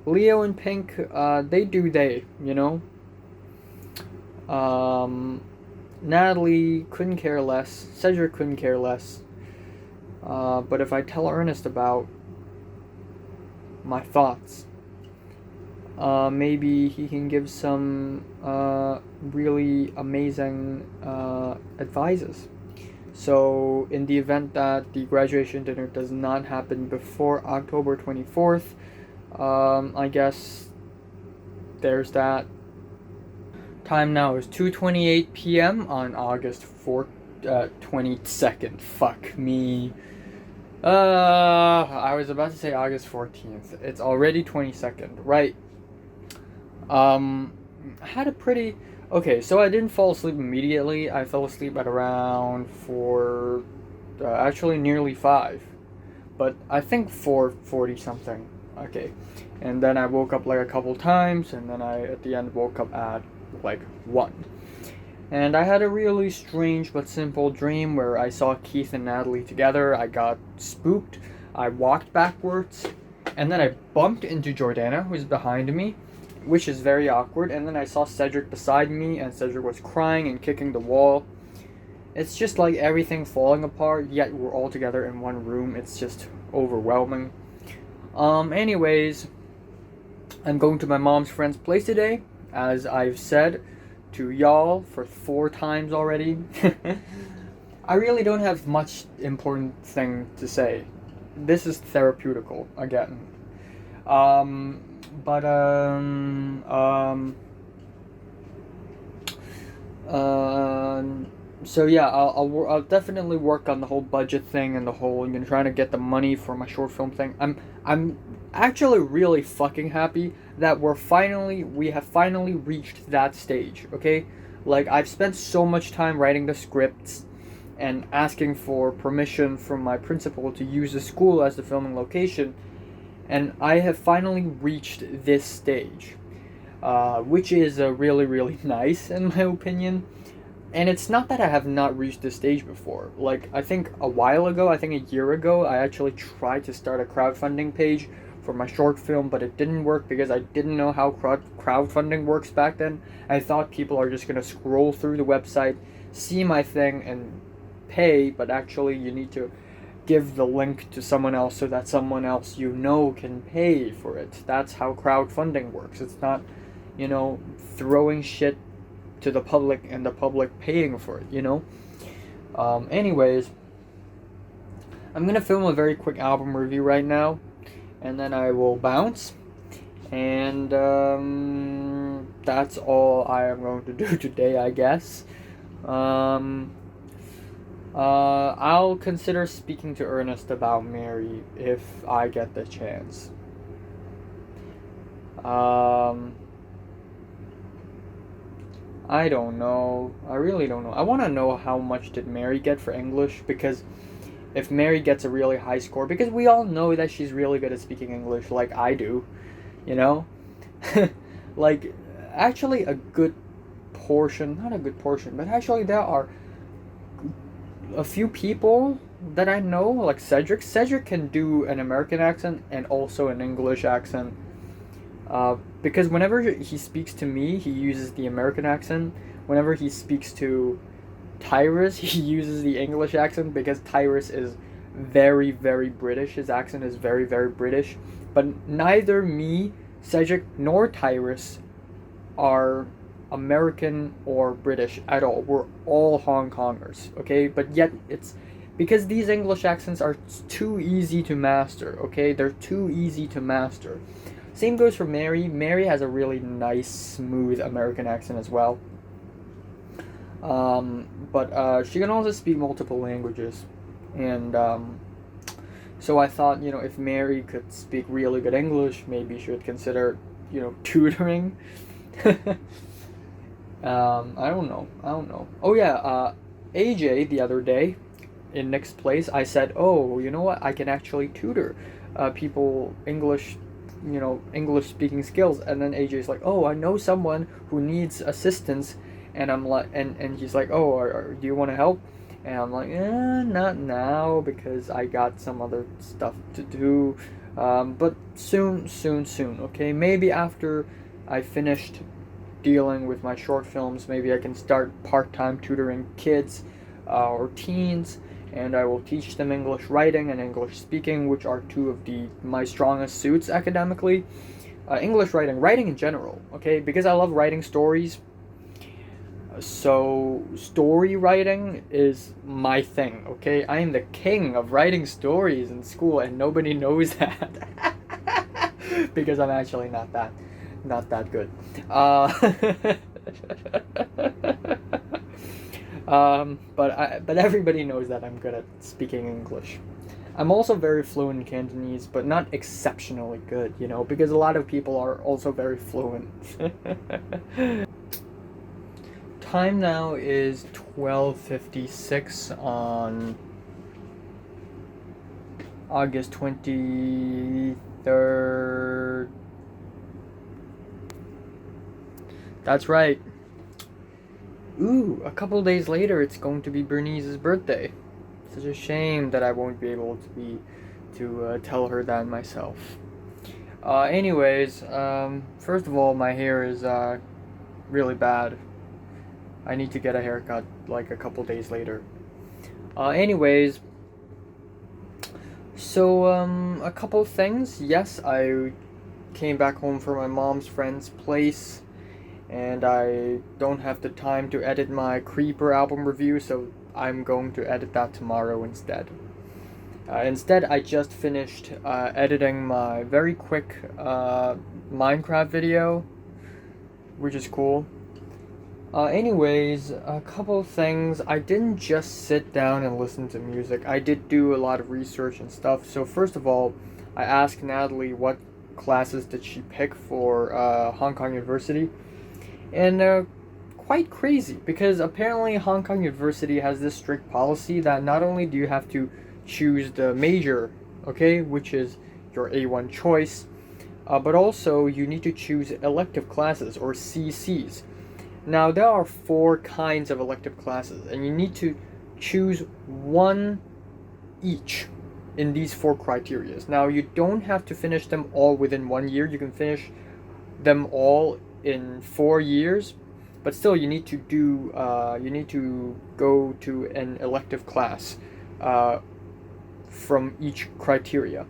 Leo and Pink, they. Natalie couldn't care less. Cedric couldn't care less. But if I tell Ernest about my thoughts, maybe he can give some really amazing advices. So in the event that the graduation dinner does not happen before October 24th, I guess there's that. Time now is 2:28 p.m. on August 22nd. Fuck me. I was about to say August 14th. It's already 22nd. Right. I had a pretty... Okay, so I didn't fall asleep immediately. I fell asleep at around 4... actually nearly 5. But I think 4:40 something. Okay. And then I woke up like a couple times, and then I, at the end, woke up at like 1. And I had a really strange but simple dream where I saw Keith and Natalie together. I got spooked. I walked backwards, and then I bumped into Jordana, who's behind me, which is very awkward. And then I saw Cedric beside me, and Cedric was crying and kicking the wall. It's just like everything falling apart, yet we're all together in one room. It's just overwhelming. Anyways, I'm going to my mom's friend's place today, as I've said to y'all for 4 times already. I really don't have much important thing to say. This is therapeutical again. So yeah, I'll definitely work on the whole budget thing and the whole trying to get the money for my short film thing. I'm actually really fucking happy that we have finally reached that stage. Okay, like I've spent so much time writing the scripts and asking for permission from my principal to use the school as the filming location, and I have finally reached this stage, which is really, really nice in my opinion. And it's not that I have not reached this stage before. Like, I think a while ago, I think a year ago, I actually tried to start a crowdfunding page for my short film, but it didn't work because I didn't know how crowdfunding works back then. I thought people are just going to scroll through the website, see my thing, and pay, but actually you need to give the link to someone else so that someone else can pay for it. That's how crowdfunding works. It's not, throwing shit to the public and the public paying for it. Anyways, I'm gonna film a very quick album review right now, and then I will bounce. And that's all I am going to do today, I guess. I'll consider speaking to Ernest about Mary if I get the chance. I don't know. I really don't know. I want to know how much did Mary get for English, because if Mary gets a really high score, because we all know that she's really good at speaking English, like I do, like, actually a good portion, not a good portion, but actually there are a few people that I know, like Cedric. Cedric can do an American accent and also an English accent. Because whenever he speaks to me, he uses the American accent. Whenever he speaks to Tyrus, he uses the English accent, because Tyrus is very, very British. His accent is very, very British. But neither me, Cedric, nor Tyrus are American or British at all. We're all Hong Kongers, okay? But yet it's because these English accents are too easy to master, okay? They're too easy to master. Same goes for Mary. Mary has a really nice, smooth American accent as well. But she can also speak multiple languages. And so I thought, if Mary could speak really good English, maybe she would consider, tutoring. I don't know. Oh yeah, AJ the other day in Nick's place, I said, oh, you know what? I can actually tutor people English, English speaking skills. And then AJ's like, oh, I know someone who needs assistance. And I'm like, and he's like, oh, do you want to help? And I'm like, not now, because I got some other stuff to do. But soon, okay? Maybe after I finished dealing with my short films, maybe I can start part-time tutoring kids or teens, and I will teach them English writing and English speaking, which are two of my strongest suits academically. English writing in general, okay? Because I love writing stories. So story writing is my thing, okay? I am the king of writing stories in school, and nobody knows that. Because I'm actually not that good. But everybody knows that I'm good at speaking English. I'm also very fluent in Cantonese, but not exceptionally good, because a lot of people are also very fluent. Time now is 12:56 on August 23rd. That's right. Ooh, a couple days later, it's going to be Bernice's birthday. Such a shame that I won't be able to tell her that myself. Anyways, first of all, my hair is really bad. I need to get a haircut like a couple days later. Anyways, so a couple things. Yes, I came back home from my mom's friend's place, and I don't have the time to edit my Creeper album review, so I'm going to edit that tomorrow instead. Instead, I just finished editing my very quick Minecraft video, which is cool. Anyways, a couple things. I didn't just sit down and listen to music. I did do a lot of research and stuff. So first of all, I asked Natalie what classes did she pick for Hong Kong University. And quite crazy, because apparently Hong Kong University has this strict policy that not only do you have to choose the major, okay, which is your A1 choice, but also you need to choose elective classes, or CCs. Now, there are 4 kinds of elective classes, and you need to choose one each in these 4 criteria. Now, you don't have to finish them all within 1 year. You can finish them all in 4 years, but still, you need to go to an elective class from each criteria.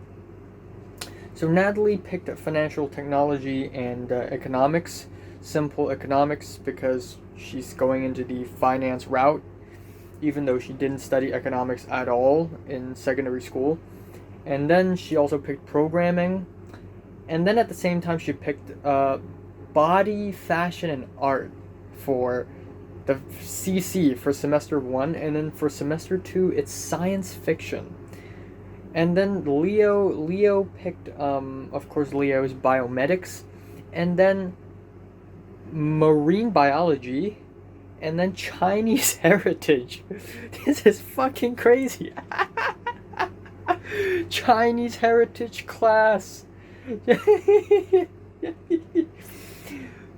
So Natalie picked financial technology and economics, simple economics, because she's going into the finance route, even though she didn't study economics at all in secondary school. And then she also picked programming. And then at the same time, she picked body, fashion, and art for the CC for semester 1. And then for semester 2, it's science fiction. And then Leo picked, of course, Leo's biomedics. And then marine biology. And then Chinese heritage. This is fucking crazy. Chinese heritage class.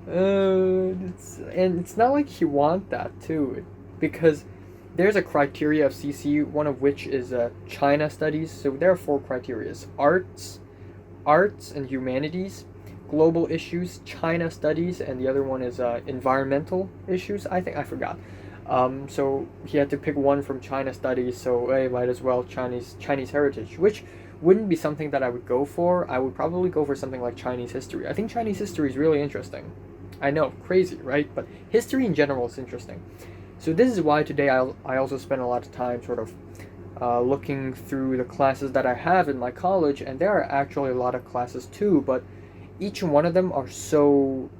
It's not like you want that too, because there's a criteria of CC, one of which is China studies. So there are 4 criteria: arts and humanities, global issues, China studies, and the other one is environmental issues. I forgot. So he had to pick one from China studies, so I might as well Chinese heritage, which wouldn't be something that I would go for. I would probably go for something like Chinese history. I think Chinese history is really interesting. I know, crazy, right? But history in general is interesting. So this is why today I also spend a lot of time sort of looking through the classes that I have in my college, and there are actually a lot of classes too, but each one of them are so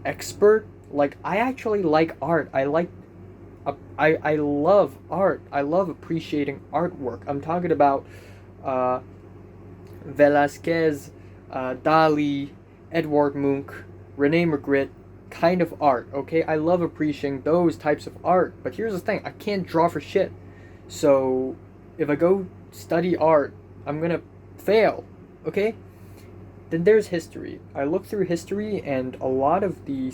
expert. Like, I actually like art. I love art. I love appreciating artwork. I'm talking about Velázquez, Dali, Edvard Munch, René Magritte kind of art, okay? I love appreciating those types of art, but here's the thing, I can't draw for shit. So if I go study art, I'm gonna fail, okay? Then there's history. I look through history, and a lot of the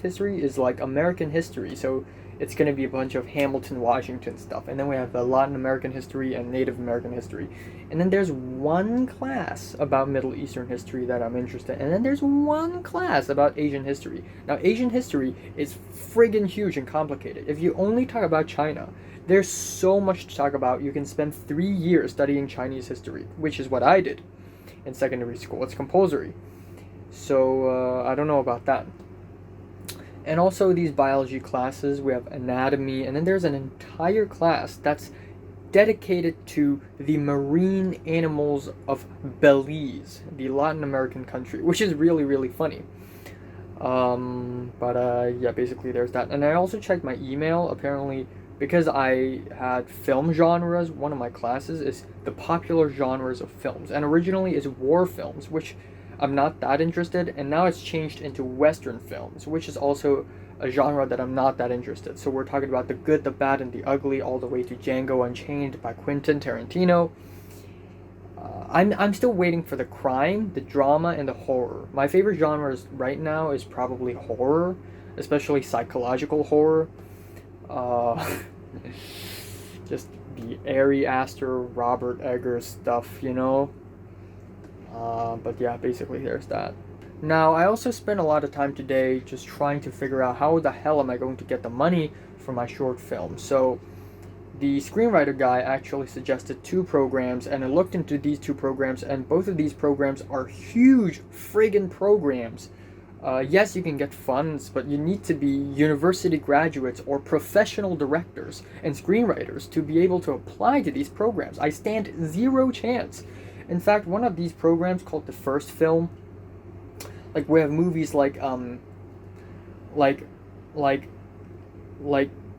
history is like American history, so it's going to be a bunch of Hamilton, Washington stuff. And then we have the Latin American history and Native American history. And then there's one class about Middle Eastern history that I'm interested in. And then there's one class about Asian history. Now, Asian history is friggin' huge and complicated. If you only talk about China, there's so much to talk about. You can spend 3 years studying Chinese history, which is what I did in secondary school. It's compulsory. So, I don't know about that. And also these biology classes, we have anatomy, and then there's an entire class that's dedicated to the marine animals of Belize, the Latin American country, which is really, really funny. Yeah, basically there's that. And I also checked my email. Apparently, because I had film genres, one of my classes is the popular genres of films. And originally is war films, which I'm not that interested, and now it's changed into Western films, which is also a genre that I'm not that interested. So we're talking about the good, the bad, and the ugly, all the way to Django Unchained by Quentin Tarantino. I'm still waiting for the crime, the drama, and the horror. My favorite genres right now is probably horror, especially psychological horror. Just the Ari Aster, Robert Eggers stuff, you know? But yeah, basically there's that. Now, I also spent a lot of time today just trying to figure out how the hell am I going to get the money for my short film. So the screenwriter guy actually suggested 2 programs, and I looked into these 2 programs, and both of these programs are huge friggin' programs. Yes, you can get funds, but you need to be university graduates or professional directors and screenwriters to be able to apply to these programs. I stand 0 chance. In fact, one of these programs called the First Film, like we have movies like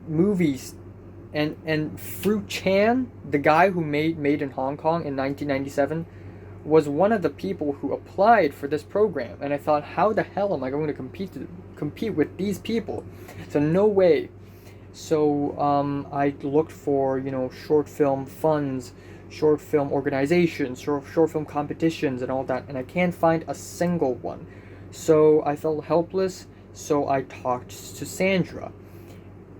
movies, and Fruit Chan, the guy who made in Hong Kong in 1997, was one of the people who applied for this program. And I thought, how the hell am I going to compete with these people? So no way. So I looked for, short film funds, short film organizations, short film competitions, and all that, and I can't find a single one. So I felt helpless, so I talked to Sandra.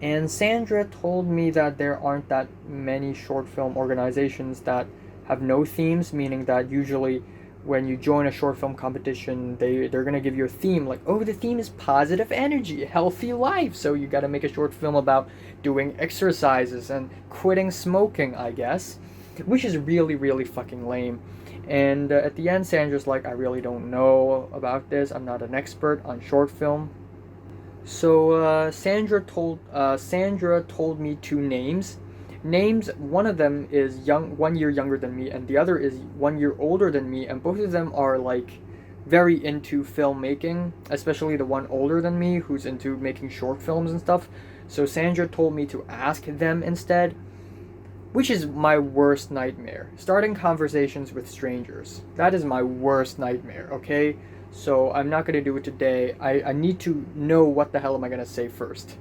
And Sandra told me that there aren't that many short film organizations that have no themes, meaning that usually when you join a short film competition, they're going to give you a theme, like, oh, the theme is positive energy, healthy life, so you got to make a short film about doing exercises and quitting smoking, I guess. which is really, really fucking lame. And at the end, Sandra's like, I really don't know about this. I'm not an expert on short film. So Sandra told me two names. Names. One of them is 1 year younger than me, and the other is 1 year older than me. And both of them are like very into filmmaking, especially the one older than me who's into making short films and stuff. So Sandra told me to ask them instead, which is my worst nightmare. Starting conversations with strangers. That is my worst nightmare, okay? So I'm not going to do it today. I need to know what the hell am I going to say first.